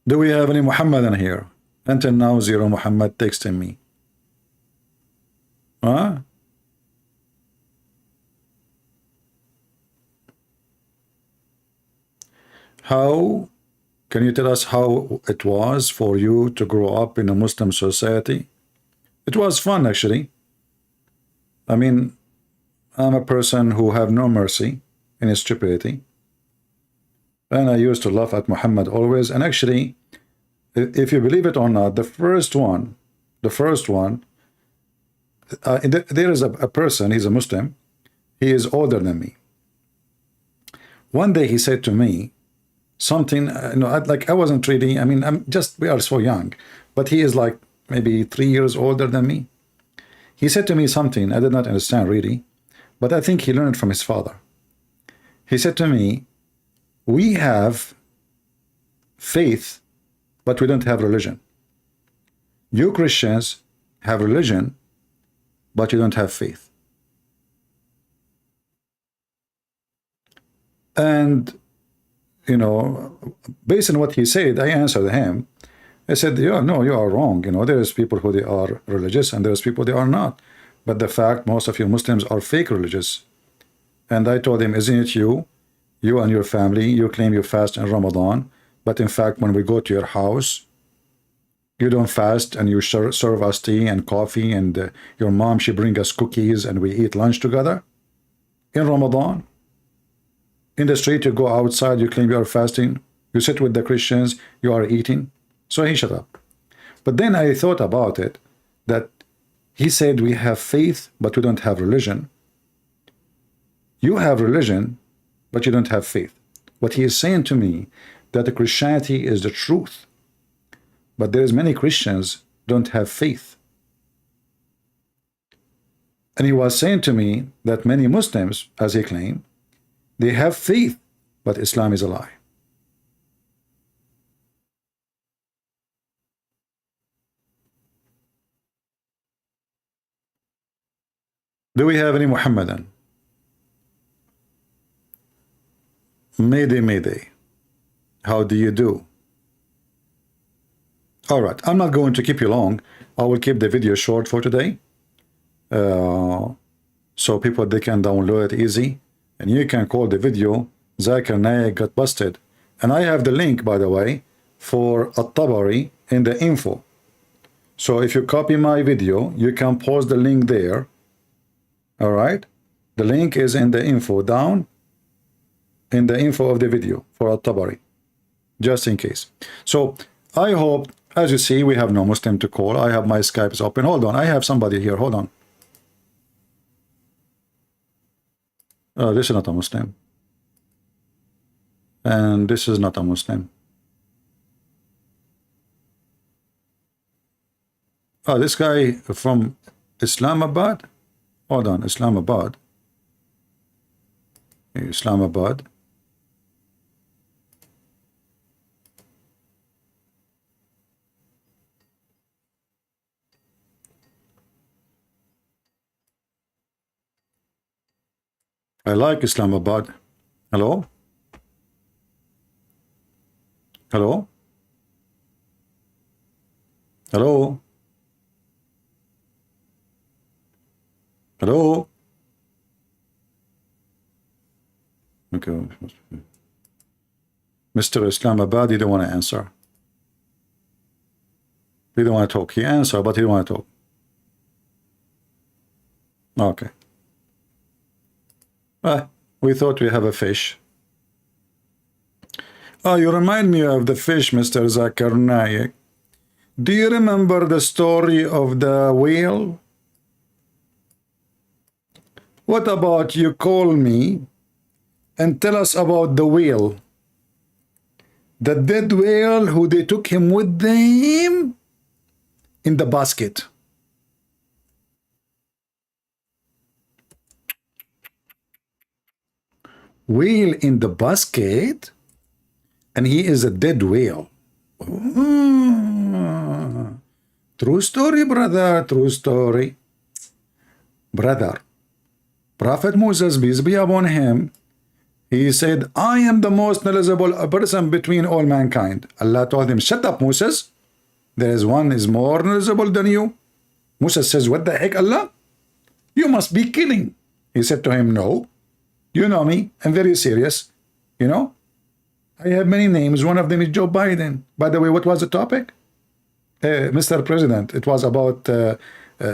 Do we have any Muhammadan here? Until now, 0 Muhammad texting me. Huh? How can you tell us how it was for you to grow up in a Muslim society? It was fun, actually. I mean, I'm a person who have no mercy in his stupidity. And I used to laugh at Muhammad always. And actually, if you believe it or not, the first one, there is a person, he's a Muslim, he is older than me. One day he said to me something, I wasn't really, I mean, we are so young, but he is like maybe 3 years older than me. He said to me something I did not understand really, but I think he learned from his father. He said to me, we have faith, but we don't have religion. You Christians have religion, but you don't have faith. And, based on what he said, I answered him. I said, yeah, no, you are wrong. There's people who they are religious and there's people they are not. But the fact, most of you Muslims are fake religious. And I told him, isn't it you? You and your family, you claim you fast in Ramadan, but in fact, when we go to your house, you don't fast and you serve us tea and coffee, and your mom, she brings us cookies and we eat lunch together in Ramadan. In the street, you go outside, you claim you are fasting, you sit with the Christians, you are eating. So he shut up. But then I thought about it, that he said we have faith, but we don't have religion. You have religion, but you don't have faith. What he is saying to me, that Christianity is the truth, but there's many Christians don't have faith. And he was saying to me that many Muslims, as he claimed, they have faith, but Islam is a lie. Do we have any Muhammadan? Mayday, Mayday. How do you do? All right, I'm not going to keep you long. I will keep the video short for today. so people they can download it easy, and you can call the video Zakir Naik got busted. And I have the link, by the way, for At-Tabari in the info. So if you copy my video, you can post the link there. All right, the link is in the info, down in the info of the video for At-Tabari, just in case. So I hope, as you see, we have no Muslim to call. I have my Skype is open. Hold on, I have somebody here. Hold on. Oh, this is not a Muslim. And this is not a Muslim. Oh, this guy from Islamabad. Hold on, Islamabad. Islamabad. I like Islamabad. Hello? Hello? Hello? Hello? Okay. Mr. Islamabad, he don't want to answer. He don't want to talk. He answered, but he don't want to talk. Okay. We thought we have a fish. Oh, you remind me of the fish, Mr. Zakir Naik. Do you remember the story of the whale? What about you call me and tell us about the whale? The dead whale who they took him with them in the basket. Whale in the basket, and he is a dead whale. True story, brother, true story. Brother, Prophet Moses, peace be upon him, he said, I am the most knowledgeable person between all mankind. Allah told him, shut up, Moses. There is one is more knowledgeable than you. Moses says, what the heck, Allah? You must be kidding. He said to him, no. You know me, I'm very serious. You know, I have many names. One of them is Joe Biden. By the way, what was the topic? Mr. President, it was about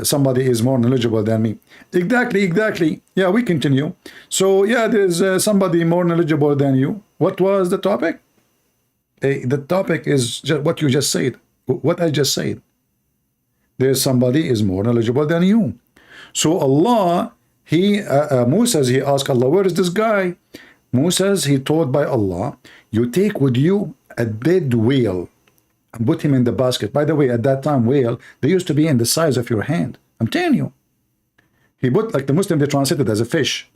somebody is more knowledgeable than me. Exactly. Yeah, we continue. So, yeah, there's somebody more knowledgeable than you. What was the topic? The topic is just what you just said. What I just said. There's somebody is more knowledgeable than you. So Allah, Moses, he asked Allah, where is this guy? Moses, he told by Allah, you take with you a dead whale and put him in the basket. By the way, at that time, whale, they used to be in the size of your hand. I'm telling you. He put, like the Muslim, they translate it as a fish.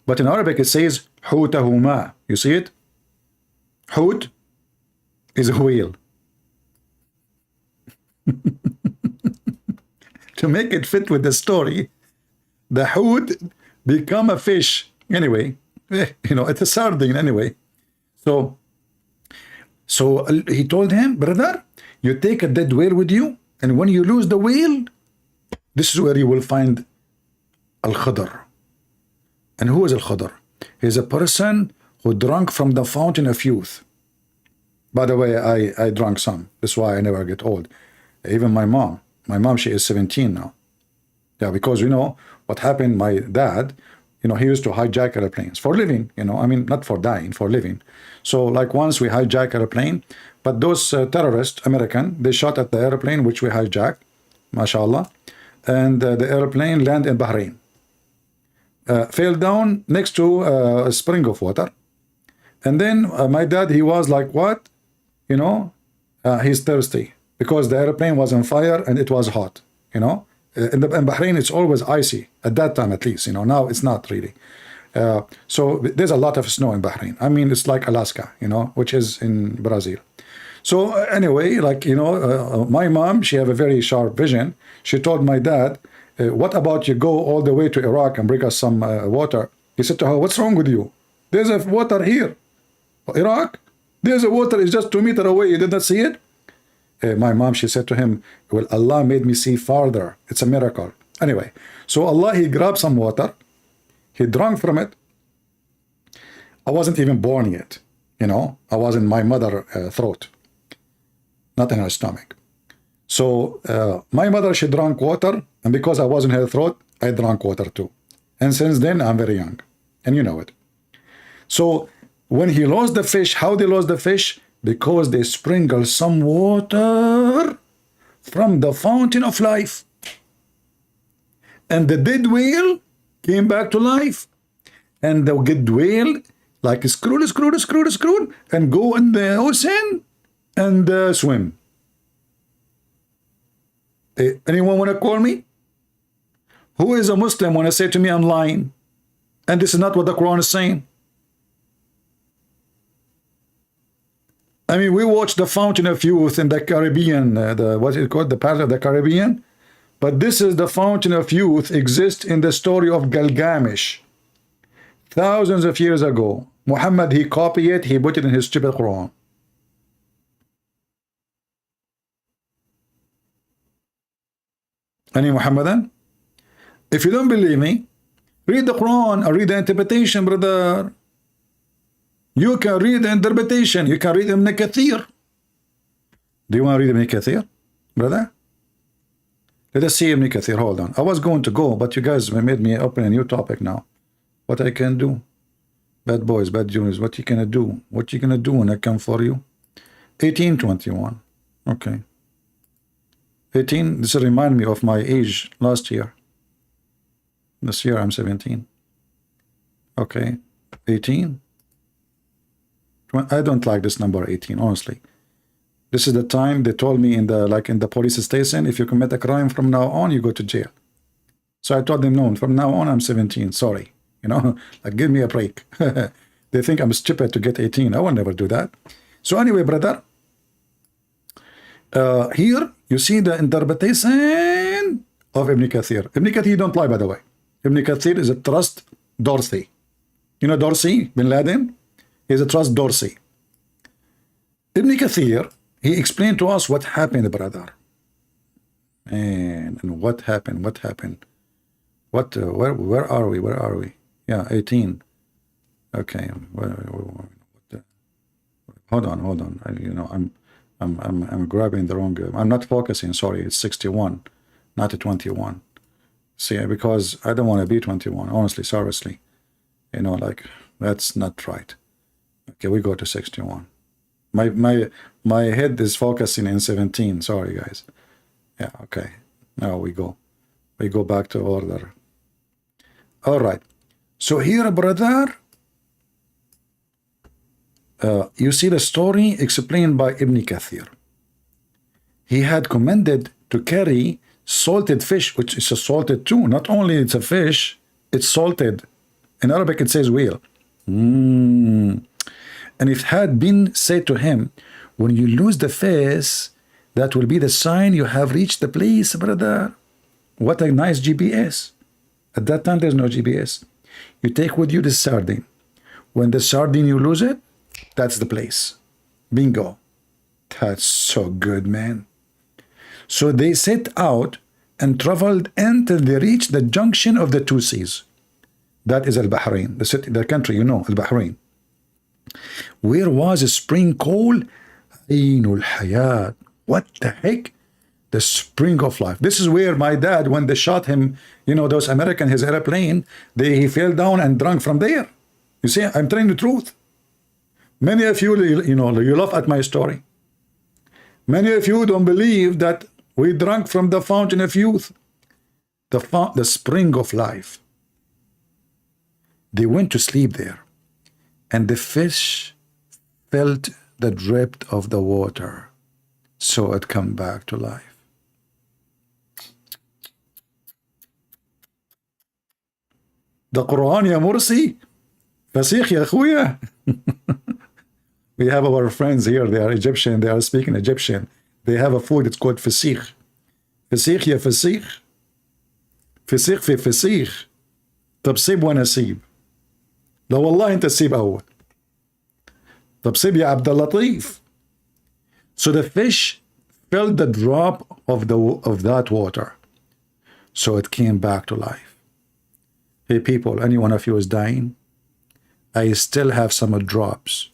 But in Arabic, it says, hutahuma. You see it? Hut is a whale. To make it fit with the story, the hut become a fish. Anyway, you know, it's a sardine anyway. So he told him, brother, you take a dead whale with you, and when you lose the whale, this is where you will find Al-Khadr. And who is Al-Khadr? He's a person who drank from the fountain of youth. By the way, I drank some. That's why I never get old. Even my mom, she is 17 now. Yeah, because you know what happened, my dad, you know, he used to hijack airplanes for living, you know, I mean, not for dying, for living. So like once we hijacked an airplane, but those terrorists, American, they shot at the airplane which we hijacked, mashallah, and the airplane landed in Bahrain. Fell down next to a spring of water. And then my dad, he was like, what? You know, he's thirsty because the airplane was on fire and it was hot, you know. In Bahrain, it's always icy, at that time at least, you know, now it's not really. So there's a lot of snow in Bahrain. I mean, it's like Alaska, you know, which is in Brazil. So anyway, like, you know, my mom, she have a very sharp vision. She told my dad, what about you go all the way to Iraq and bring us some water? He said to her, what's wrong with you? There's a water here. Iraq? There's a water, it's just 2 meters away. You did not see it? My mom, she said to him, well, Allah made me see farther. It's a miracle. Anyway, so Allah, he grabbed some water, he drank from it. I wasn't even born yet, you know, I was in my mother's throat, not in her stomach. So my mother, she drank water, and because I was in her throat, I drank water too. And since then, I'm very young, and you know it. So when he lost the fish, how they lost the fish? Because they sprinkled some water from the fountain of life. And the dead whale came back to life. And the dead whale, like, screwed, and go in the ocean and swim. Anyone want to call me? Who is a Muslim when I say to me I'm lying? And this is not what the Quran is saying. I mean, we watched the Fountain of Youth in the Caribbean, what is it called? The Pirates of the Caribbean. But this is the Fountain of Youth exists in the story of Gilgamesh. Thousands of years ago. Muhammad, he copied it, he put it in his stupid Quran. Any Muhammadan? If you don't believe me, read the Quran or read the interpretation, brother. You can read the interpretation. You can read Ibn Kathir. Do you want to read Ibn Kathir, brother? Let us see Ibn Kathir. Hold on. I was going to go, but you guys made me open a new topic now. What I can do? Bad boys, bad juniors. What you gonna do? What you gonna do when I come for you? 1821. Okay. 18. This remind me of my age last year. This year I'm 17. Okay. 18. I don't like this number 18, honestly. This is the time they told me in the police station, if you commit a crime from now on, you go to jail. So I told them, no, from now on I'm 17. Sorry. You know, like, give me a break. They think I'm stupid to get 18. I will never do that. So anyway, brother, here you see the interpretation of Ibn Kathir. Ibn Kathir don't lie, by the way. Ibn Kathir is a trust Dorsey. You know Dorsey, Bin Laden? He's a trust Dorsey. Ibn Kathir, he explained to us what happened, brother. And what happened? What happened? What? Where are we? Where are we? Yeah, 18. Okay. Hold on. You know, I'm grabbing the wrong. I'm not focusing. Sorry, it's 61, not a 21. See, because I don't want to be 21. Honestly, seriously, you know, like, that's not right. Okay, we go to 61. My head is focusing in 17. Sorry, guys. Yeah. Okay. Now we go back to order. All right. So here, brother, you see the story explained by Ibn Kathir. He had commanded to carry salted fish, which is a salted too. Not only it's a fish, it's salted. In Arabic, it says whale. And it had been said to him, when you lose the fish, that will be the sign you have reached the place, brother. What a nice GPS. At that time, there's no GPS. You take with you the sardine. When the sardine, you lose it, that's the place. Bingo. That's so good, man. So they set out and traveled until they reached the junction of the two seas. That is Al-Bahrain, the city, the country, you know, Al-Bahrain. Where was a spring called Ainul Hayat. What the heck? The spring of life. This is where my dad, when they shot him, you know, those American, his airplane, he fell down and drank from there. You see, I'm telling the truth. Many of you, you know, you laugh at my story. Many of you don't believe that we drank from the fountain of youth, the spring of life. They went to sleep there, and the fish felt the drip of the water, so it come back to life. The Quran, ya Mursi, Fasih ya Khuya. We have our friends here, they are Egyptian, they are speaking Egyptian. They have a food, it's called Fasih. Fasih ya Fasih. Fasih fi Fasih. طب سيب وانا اسيب. لا والله انت تسيب اول. طب سيب يا عبد اللطيف. So the fish felt the drop of that water. So it came back to life. Hey people, any one of you is dying? I still have some drops.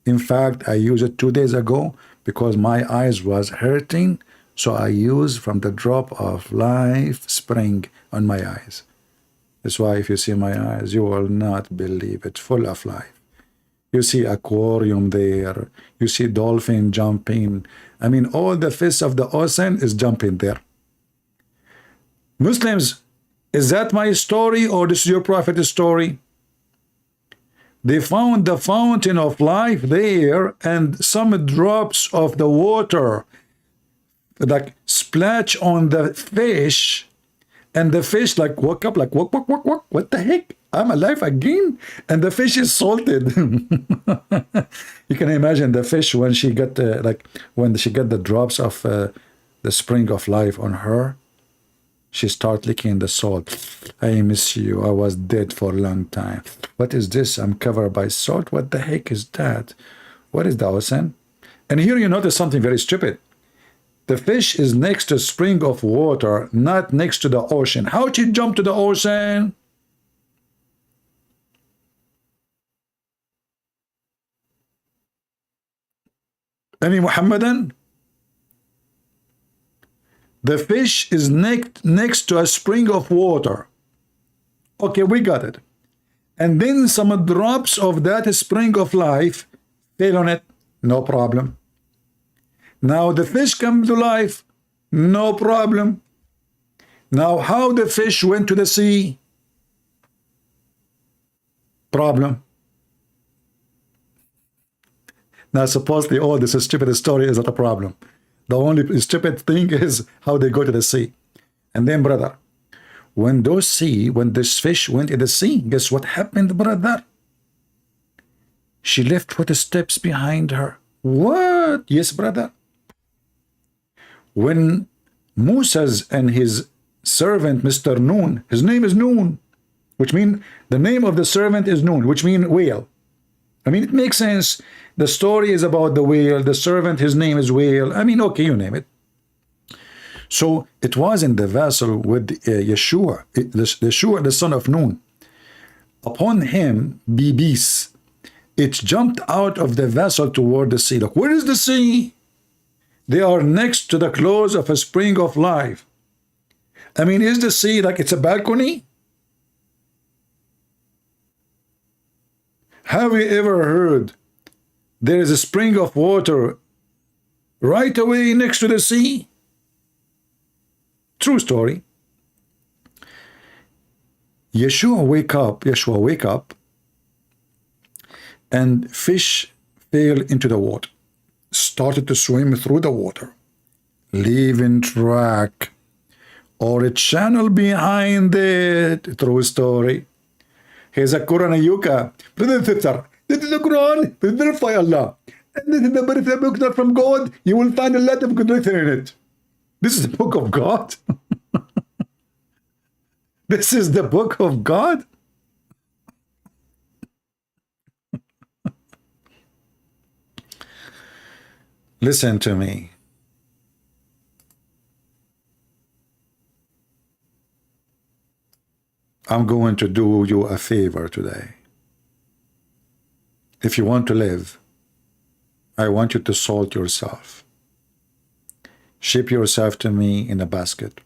In fact, I used it 2 days ago because my eyes was hurting. So I used from the drop of life spring on my eyes. That's why if you see my eyes, you will not believe it, full of life. You see aquarium there. You see dolphin jumping. I mean, all the fish of the ocean is jumping there. Muslims, is that my story or this is your prophet's story? They found the fountain of life there and some drops of the water like splash on the fish, and the fish like woke up like what the heck? I'm alive again, and the fish is salted. You can imagine the fish when she got when she got the drops of the spring of life on her, she start licking the salt. I miss you. I was dead for a long time. What is this? I'm covered by salt. What the heck is that? What is the ocean? And here you notice something very stupid. The fish is next to a spring of water, not next to the ocean. How did you jump to the ocean? Any Muhammadan? The fish is next to a spring of water. Okay, we got it. And then some drops of that spring of life fell on it. No problem. Now the fish come to life. No problem. Now how the fish went to the sea? Problem. Now supposedly all this stupid story is not a problem. The only stupid thing is how they go to the sea. And then, brother, when this fish went in the sea, guess what happened, brother? She left footsteps behind her. What? Yes, brother. When Moses and his servant, Mr. Noon, his name is Noon, which means the name of the servant is Noon, which means whale. I mean, it makes sense. The story is about the whale. The servant, his name is whale. I mean, okay, you name it. So it was in the vessel with Yeshua, Yeshua, the son of Nun. Upon him, Bibis, it jumped out of the vessel toward the sea. Look, where is the sea? They are next to the close of a spring of life. I mean, is the sea like it's a balcony? Have you ever heard there is a spring of water right away next to the sea? True story. Yeshua wake up, and fish fell into the water, started to swim through the water, leaving track or a channel behind it. True story. Here's a Quran Ayuka. This is the Quran. Verify Allah. And this is the book that from God. You will find a lot of good in it. This is the book of God. This is the book of God. Listen to me. I'm going to do you a favor today. If you want to live, I want you to salt yourself. Ship yourself to me in a basket.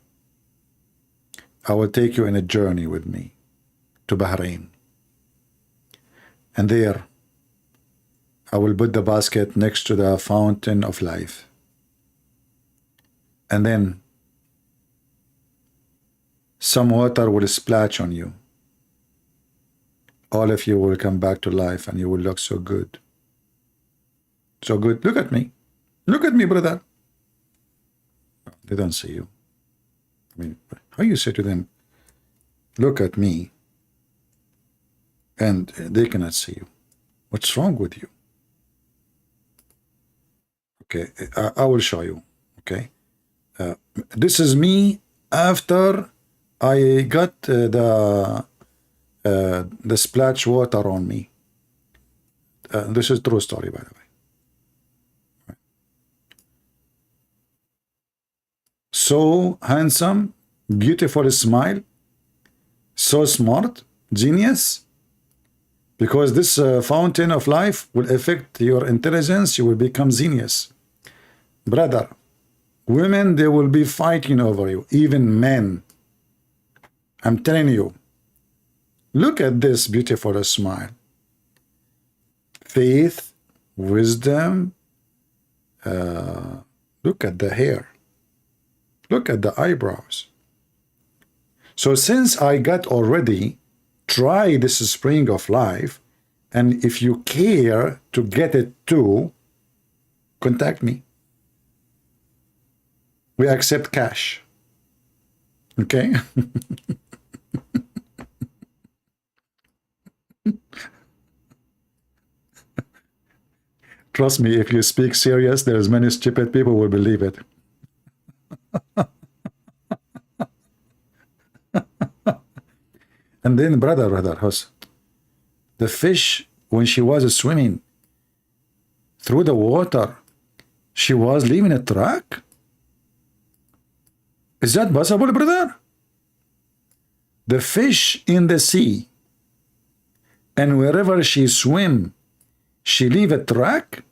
I will take you in a journey with me to Bahrain. And there, I will put the basket next to the fountain of life. And then some water will splash on you. All of you will come back to life and you will look so good. So good. Look at me. Look at me, brother. They don't see you. I mean, how you say to them, look at me, and they cannot see you? What's wrong with you? Okay, I will show you. Okay, this is me after I got the splash water on me. This is true story, by the way. So handsome, beautiful smile, so smart, genius, because this fountain of life will affect your intelligence. You will become genius. Brother, women, they will be fighting over you, even men. I'm telling you. Look at this beautiful smile. Faith, wisdom. Look at the hair. Look at the eyebrows. So since I got already, try this spring of life, and if you care to get it too, contact me. We accept cash. Okay? Trust me, if you speak serious, there's many stupid people will believe it. And then, brother, the fish, when she was swimming through the water, she was leaving a track? Is that possible, brother? The fish in the sea, and wherever she swim, she leave a track?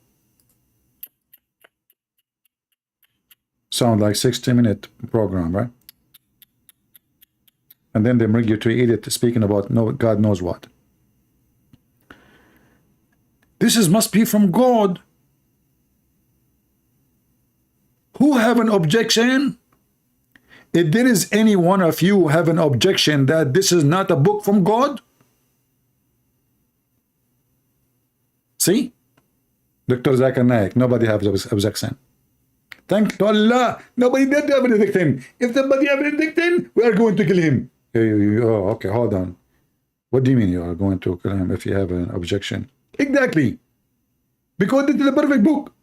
Sound like 60-minute program, right? And then they bring you to eat it, speaking about God knows what. This must be from God. Who have an objection? If there is any one of you who have an objection that this is not a book from God, see? Dr. Zakir Naik, nobody has objection. Thank Allah, nobody did have an objection. If somebody have an objection, we are going to kill him. Oh, okay, hold on. What do you mean you are going to kill him if you have an objection? Exactly. Because this is a perfect book.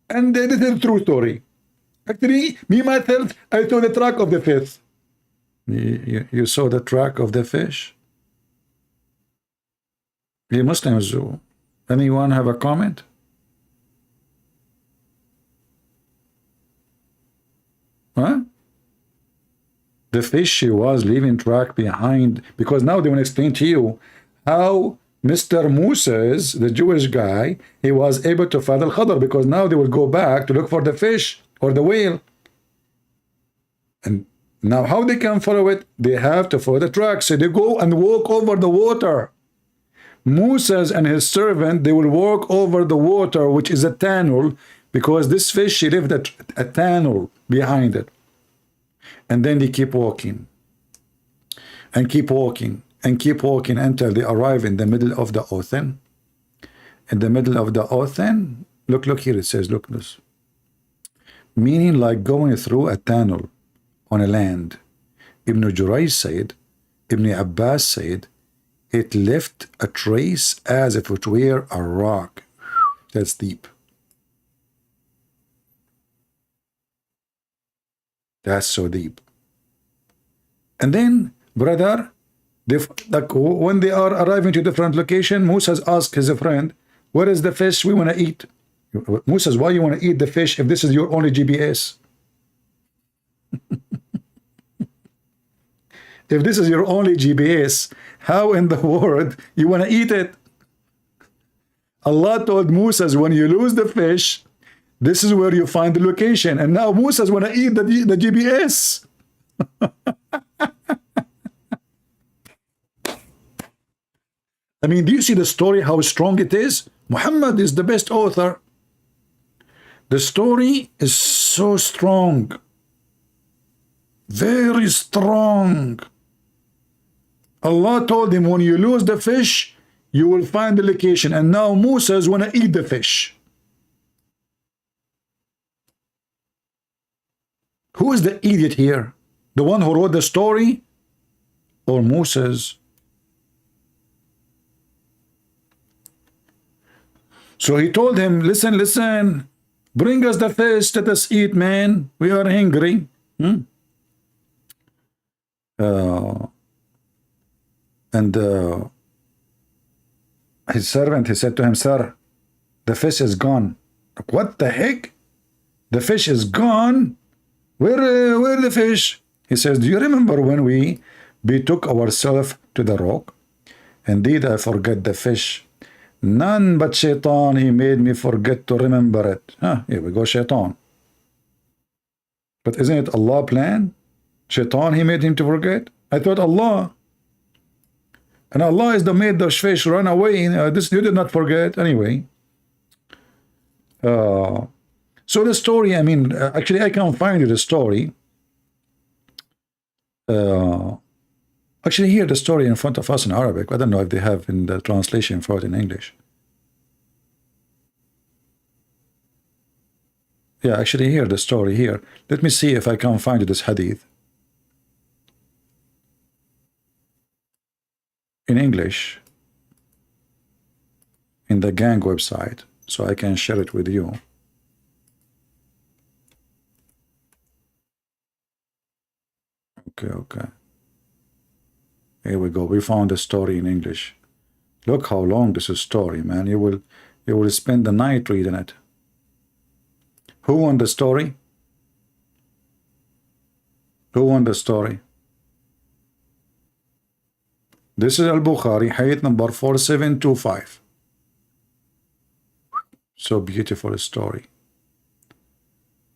And this is a true story. Actually, me myself, I saw the track of the fish. You saw the track of the fish? You Muslims, anyone have a comment? Huh? The fish, she was leaving track behind, because now they want to explain to you how Mr. Moses, the Jewish guy, he was able to follow Khadr, because now they will go back to look for the fish or the whale. And now how they can follow it? They have to follow the track. So they go and walk over the water. Moses and his servant, they will walk over the water, which is a tunnel, because this fish, she left a tunnel behind it. And then they keep walking and keep walking and keep walking until they arrive in the middle of the ocean. In the middle of the ocean, look here, it says, look this. Meaning like going through a tunnel on a land. Ibn Jurayj said, Ibn Abbas said, it left a trace as if it were a rock. That's deep. That's so deep. And then, brother, when they are arriving to different location, Moses asked his friend, where is the fish we want to eat? Moses, why you want to eat the fish if this is your only GPS? If this is your only GPS, how in the world you want to eat it? Allah told Moses, when you lose the fish, this is where you find the location. And now Moses want to eat the GPS. I mean, do you see the story, how strong it is? Muhammad is the best author. The story is so strong. Very strong. Allah told him, when you lose the fish, you will find the location. And now Moses want to eat the fish. Who is the idiot here? The one who wrote the story or Moses? So he told him, listen, bring us the fish, let us eat, man. We are hungry. His servant, he said to him, sir, the fish is gone. What the heck? The fish is gone? Where the fish? He says, do you remember when we betook ourselves to the rock? Indeed, I forget the fish. None but shaitan, he made me forget to remember it. Here we go, shaitan. But isn't it Allah plan? Shaitan, he made him to forget? I thought Allah. And Allah is the made the fish run away. This you did not forget. Anyway. So the story, I mean, actually I can't find you the story. Actually here the story in front of us in Arabic. I don't know if they have in the translation for it in English. Yeah, actually here the story here. Let me see if I can find you this hadith in English in the gang website, so I can share it with you. Okay. Here we go. We found the story in English. Look how long this is story, man. You will spend the night reading it. Who won the story? Who won the story? This is Al-Bukhari, hadith number 4725. So beautiful story.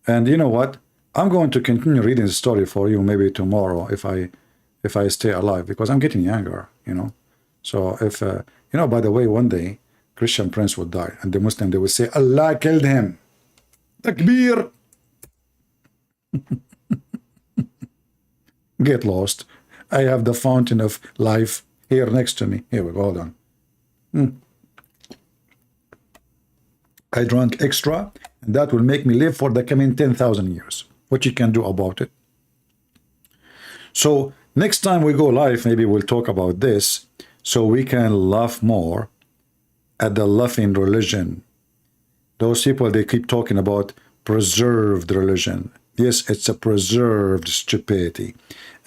And you know what? I'm going to continue reading the story for you maybe tomorrow if I stay alive, because I'm getting younger, you know. So if you know, by the way, one day Christian prince would die and the Muslim, they would say Allah killed him. Takbir. Get lost. I have the fountain of life here next to me. Here we go. Hold on. I drank extra, and that will make me live for the coming 10,000 years. What you can do about it? So next time we go live, maybe we'll talk about this, so we can laugh more at the laughing religion. Those people, they keep talking about preserved religion. Yes, it's a preserved stupidity.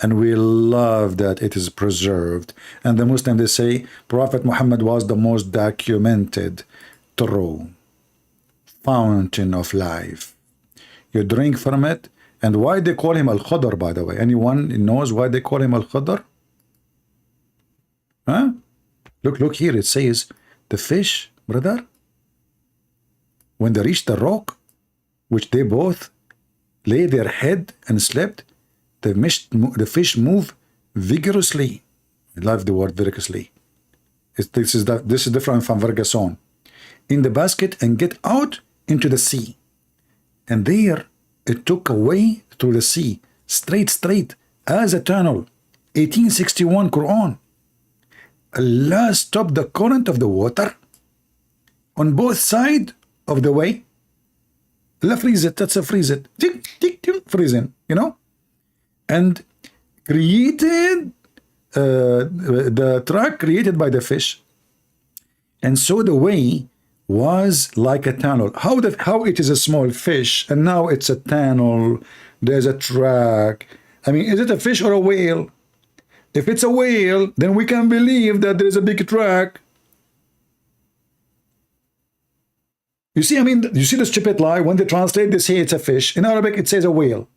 And we love that it is preserved. And the Muslim, they say, Prophet Muhammad was the most documented true fountain of life. You drink from it. And why they call him Al-Khadr, by the way? Anyone knows why they call him Al-Khadr? Huh? Look here. It says, the fish, brother, when they reached the rock, which they both lay their head and slept, the fish moved vigorously. I love the word vigorously. This is different from vergason. In the basket and get out into the sea. And there it took a way through the sea, straight, as a tunnel. 1861 Quran. Allah stopped the current of the water on both sides of the way. Allah freeze it, that's a freeze it. Tick, tick, tick, freezing, you know? And created the track created by the fish. And so the way was like a tunnel. How it is a small fish and now it's a tunnel, there's a track. I mean, is it a fish or a whale? If it's a whale, then we can believe that there's a big track. You see, I mean, you see the stupid lie? When they translate, they say it's a fish. In Arabic, it says a whale.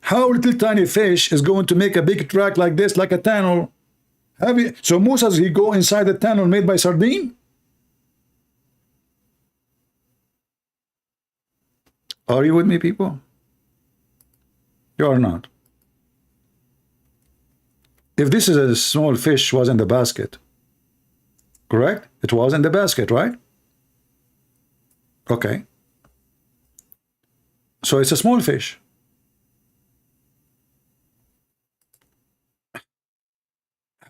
How little tiny fish is going to make a big track like this, like a tunnel? So Musa, he go inside the tunnel made by sardine? Are you with me, people? You are not. If this is a small fish was in the basket, correct? It was in the basket, right? Okay. So it's a small fish.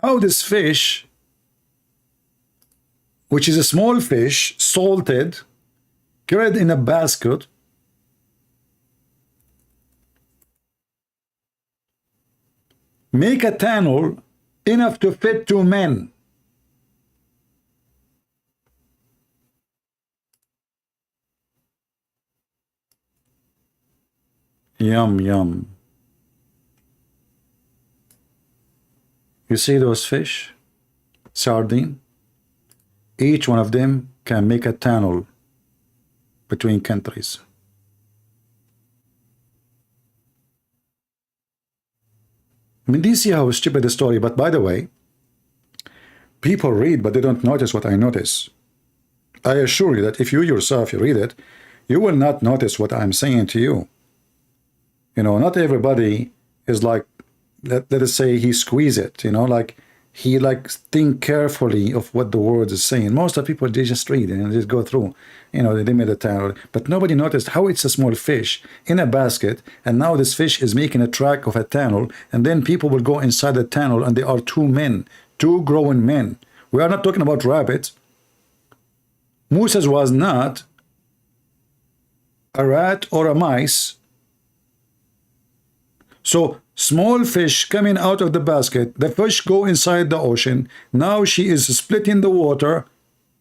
How this fish, which is a small fish, salted, carried in a basket, make a tunnel enough to fit 2 men? Yum, yum. You see those fish? Sardine? Each one of them can make a tunnel between countries. I mean, do you see how stupid the story? But by the way, people read, but they don't notice what I notice. I assure you that if you yourself, you read it, you will not notice what I'm saying to you. You know, not everybody is like, let us say he squeeze it, you know, like he like think carefully of what the words is saying. Most of people, they just read and just go through, you know, they made a tunnel, but nobody noticed how it's a small fish in a basket, and now this fish is making a track of a tunnel, and then people will go inside the tunnel, and there are two men, two grown men. We are not talking about rabbits. Moses was not a rat or a mice. So small fish coming out of the basket, the fish go inside the ocean. Now she is splitting the water,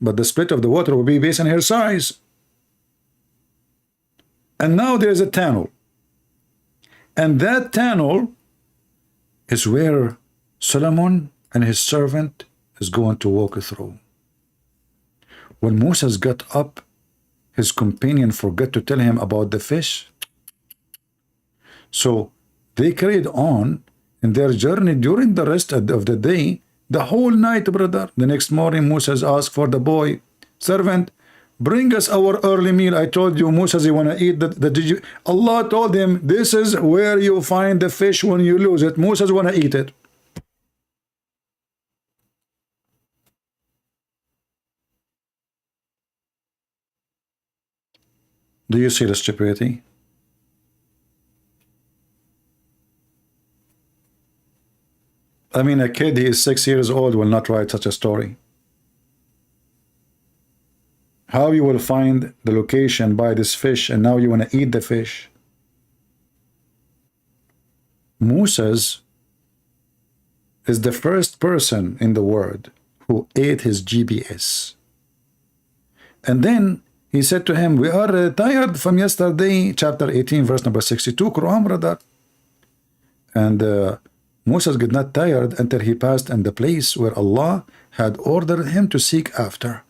but the split of the water will be based on her size. And now there's a tunnel. And that tunnel is where Solomon and his servant is going to walk through. When Moses got up, his companion forgot to tell him about the fish. So they carried on in their journey during the rest of the day, the whole night, brother. The next morning, Moses asked for the boy, servant, bring us our early meal. I told you, Moses, you want to eat the Allah told him, this is where you find the fish when you lose it. Moses want to eat it. Do you see the stupidity? I mean, a kid, he is 6 years old, will not write such a story. How you will find the location by this fish, and now you want to eat the fish? Moses is the first person in the world who ate his GPS. And then he said to him, we are tired from yesterday, chapter 18, verse number 62, Quran, brother. And Moses got not tired until he passed in the place where Allah had ordered him to seek after.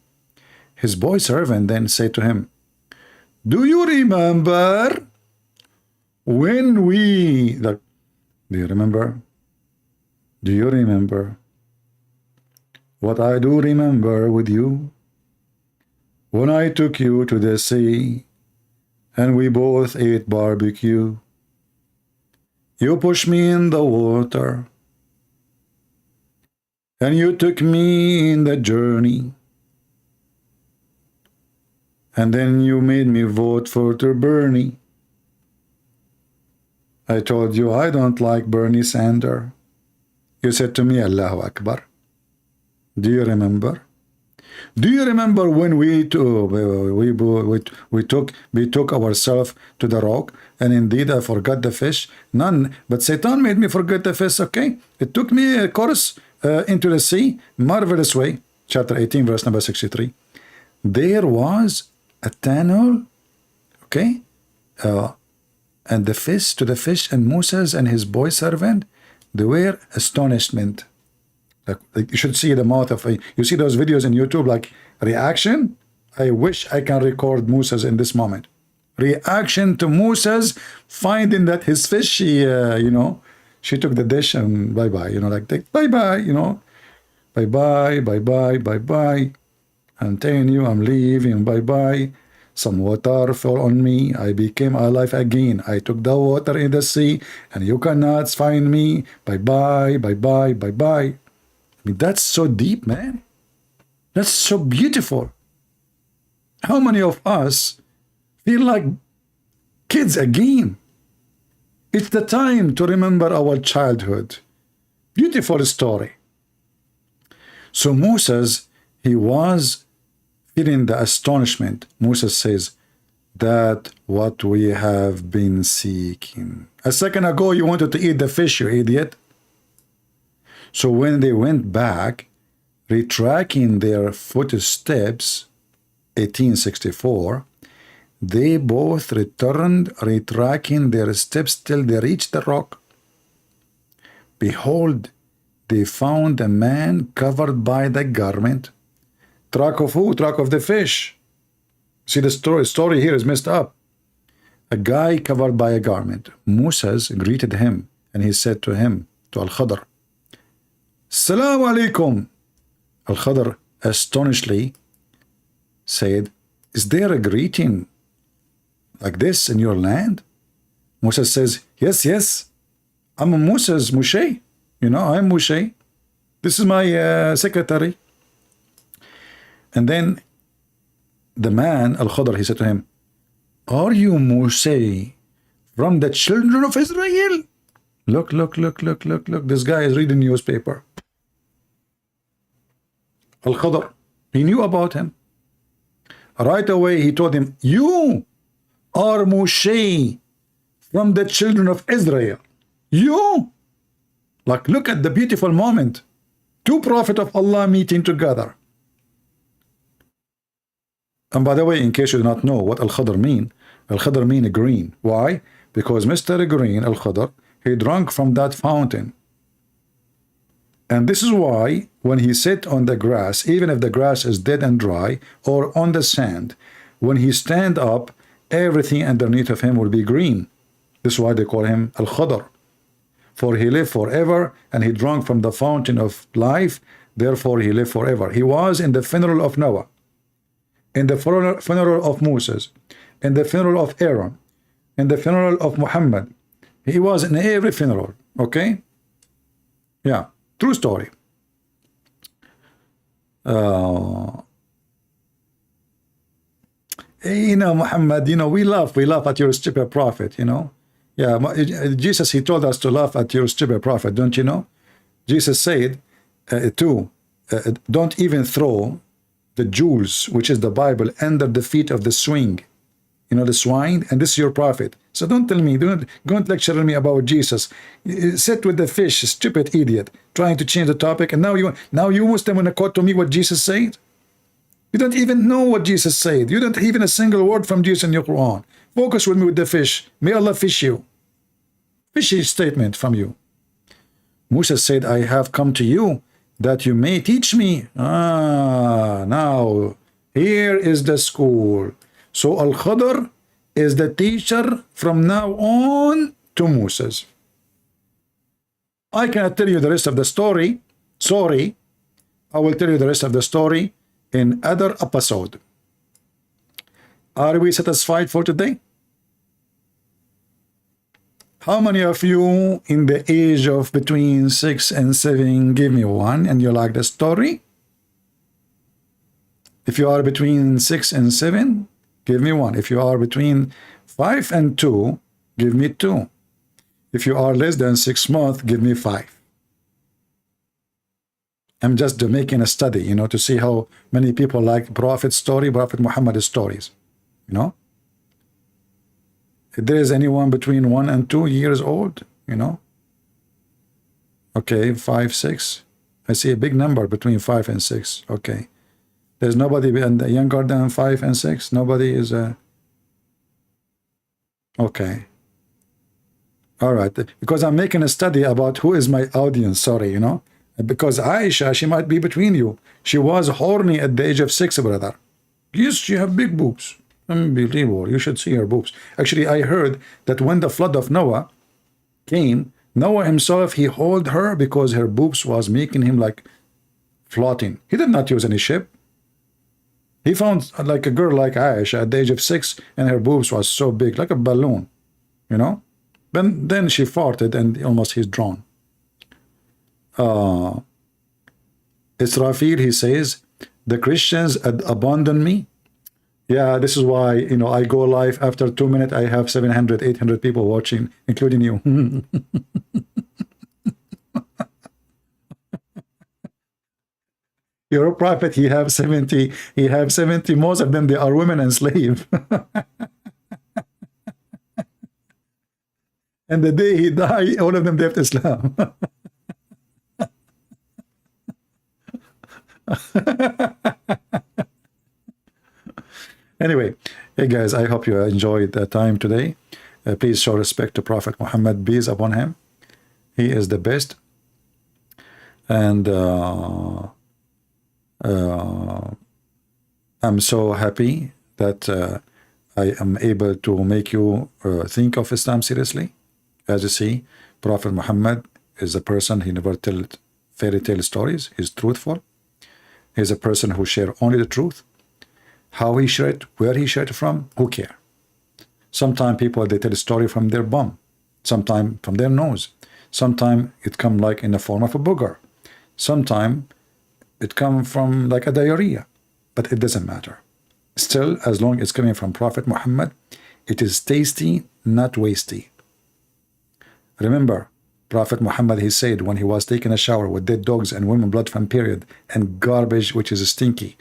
His boy servant then said to him, do you remember when we... do you remember? Do you remember what I do remember with you? When I took you to the sea, and we both ate barbecue, you pushed me in the water, and you took me in the journey, and then you made me vote for Bernie. I told you I don't like Bernie Sanders. You said to me, Allahu Akbar. Do you remember? Do you remember when we took ourselves to the rock, and indeed I forgot the fish? None, but Satan made me forget the fish. Okay, it took me a course into the sea, marvelous way. Chapter 18, verse number 63. There was a tunnel, okay, and the fish to the fish, and Moses and his boy servant, they were astonishment. Like you should see the mouth of you see those videos in YouTube, like reaction. I wish I can record Moses in this moment. Reaction to Moses finding that his fish, she took the dish and bye-bye, like bye-bye, bye-bye, bye-bye, bye-bye. I'm telling you, I'm leaving, bye-bye. Some water fell on me. I became alive again. I took the water in the sea, and you cannot find me. Bye-bye, bye-bye, bye-bye. I mean, that's so deep, man. That's so beautiful. How many of us feel like kids again? It's the time to remember our childhood. Beautiful story. So Moses, he was feeling the astonishment. Moses says, that what we have been seeking. A second ago, you wanted to eat the fish, you idiot. So when they went back, retracing their footsteps, 1864, they both returned, retracing their steps till they reached the rock. Behold, they found a man covered by the garment. Track of who? Track of the fish. See, the story here is messed up. A guy covered by a garment. Moses greeted him, and he said to him, to Al-Khadr. Assalamu alaikum. Al-Khadr astonishedly said, is there a greeting like this in your land? Musa says, yes, yes. I'm Musa's Moshe. You know, I'm Moshe. This is my secretary. And then the man, Al-Khadr, he said to him, are you Moshe from the children of Israel? Look. This guy is reading newspaper. Al-Khadr, he knew about him. Right away, he told him, you are Moshe from the children of Israel. You? Like, look at the beautiful moment. Two prophets of Allah meeting together. And by the way, in case you do not know what Al-Khadr mean green. Why? Because Mr. Green, Al-Khadr, he drank from that fountain. And this is why when he sit on the grass, even if the grass is dead and dry, or on the sand, when he stand up, everything underneath of him will be green. This is why they call him Al-Khadr. For he lived forever, and he drank from the fountain of life, therefore he lived forever. He was in the funeral of Noah, in the funeral of Moses, in the funeral of Aaron, in the funeral of Muhammad. He was in every funeral, okay? Yeah, true story. You know, Muhammad, you know, we laugh at your stupid prophet, you know. Yeah, Jesus, he told us to laugh at your stupid prophet, don't you know? Jesus said, don't even throw the jewels, which is the Bible, under the feet of the swine. You know, the swine, and this is your prophet. So don't tell me, don't lecture me about Jesus. Sit with the fish, stupid idiot, trying to change the topic, and now you Muslim want to quote to me what Jesus said? You don't even know what Jesus said. You don't even a single word from Jesus in your Quran. Focus with me with the fish. May Allah fish you. Fishy statement from you. Musa said, I have come to you that you may teach me. Now, here is the school. So Al-Khadr is the teacher from now on to Moses. I cannot tell you the rest of the story. Sorry. I will tell you the rest of the story in other episode. Are we satisfied for today? How many of you in the age of between 6 and 7 give me one and you like the story? If you are between 6 and 7, give me one. If you are between 5 and 2, give me 2. If you are less than 6 months, give me 5. I'm just making a study, you know, to see how many people like Prophet story, Prophet Muhammad's stories, you know. If there is anyone between 1 and 2 years old, you know. Okay, 5, 6. I see a big number between 5 and 6. Okay. There's nobody younger than 5 and 6. Nobody is okay. All right. Because I'm making a study about who is my audience. Sorry, you know. Because Aisha, she might be between you. She was horny at the age of 6, brother. Yes, she have big boobs. Unbelievable. You should see her boobs. Actually, I heard that when the flood of Noah came, Noah himself, he hauled her because her boobs was making him like floating. He did not use any ship. He found like a girl like Aisha at the age of 6, and her boobs was so big, like a balloon, you know. Then she farted and almost he's drowned. Israfil, he says, the Christians abandon me. Yeah, this is why, you know, I go live after 2 minutes. I have 700, 800 people watching, including you. You're a prophet. He have 70. He have 70. Most of them, they are women and slave. And the day he died, all of them left Islam. Anyway, hey guys, I hope you enjoyed the time today. Please show respect to Prophet Muhammad, peace upon him. He is the best. And I'm so happy that I am able to make you think of Islam seriously. As you see, Prophet Muhammad is a person he never tell fairy tale stories. He's truthful. He's a person who share only the truth. How he share it, where he share it from, who care? Sometimes people, they tell a story from their bum, sometimes from their nose, sometimes it come like in the form of a booger, sometimes it come from like a diarrhea, but it doesn't matter. Still, as long as it's coming from Prophet Muhammad, it is tasty, not wasty. Remember, Prophet Muhammad, he said when he was taking a shower with dead dogs and women blood from period and garbage which is stinky,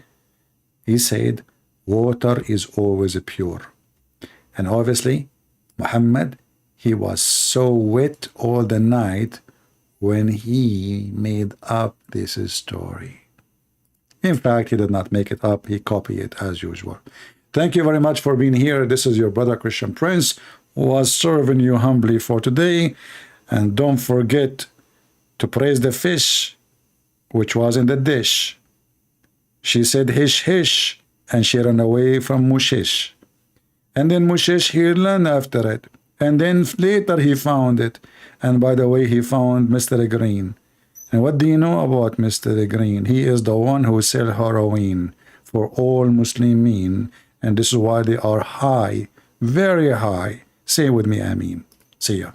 he said, water is always pure. And obviously, Muhammad, he was so wet all the night when he made up this story. In fact, he did not make it up. He copied it as usual. Thank you very much for being here. This is your brother Christian Prince, who was serving you humbly for today. And don't forget to praise the fish which was in the dish. She said, hish, hish, and she ran away from Mushish. And then Mushish, he ran after it. And then later he found it. And by the way, he found Mr. Green. And what do you know about Mr. Green? He is the one who sell heroin for all Muslimin. And this is why they are high, very high. Say it with me, Ameen. See ya.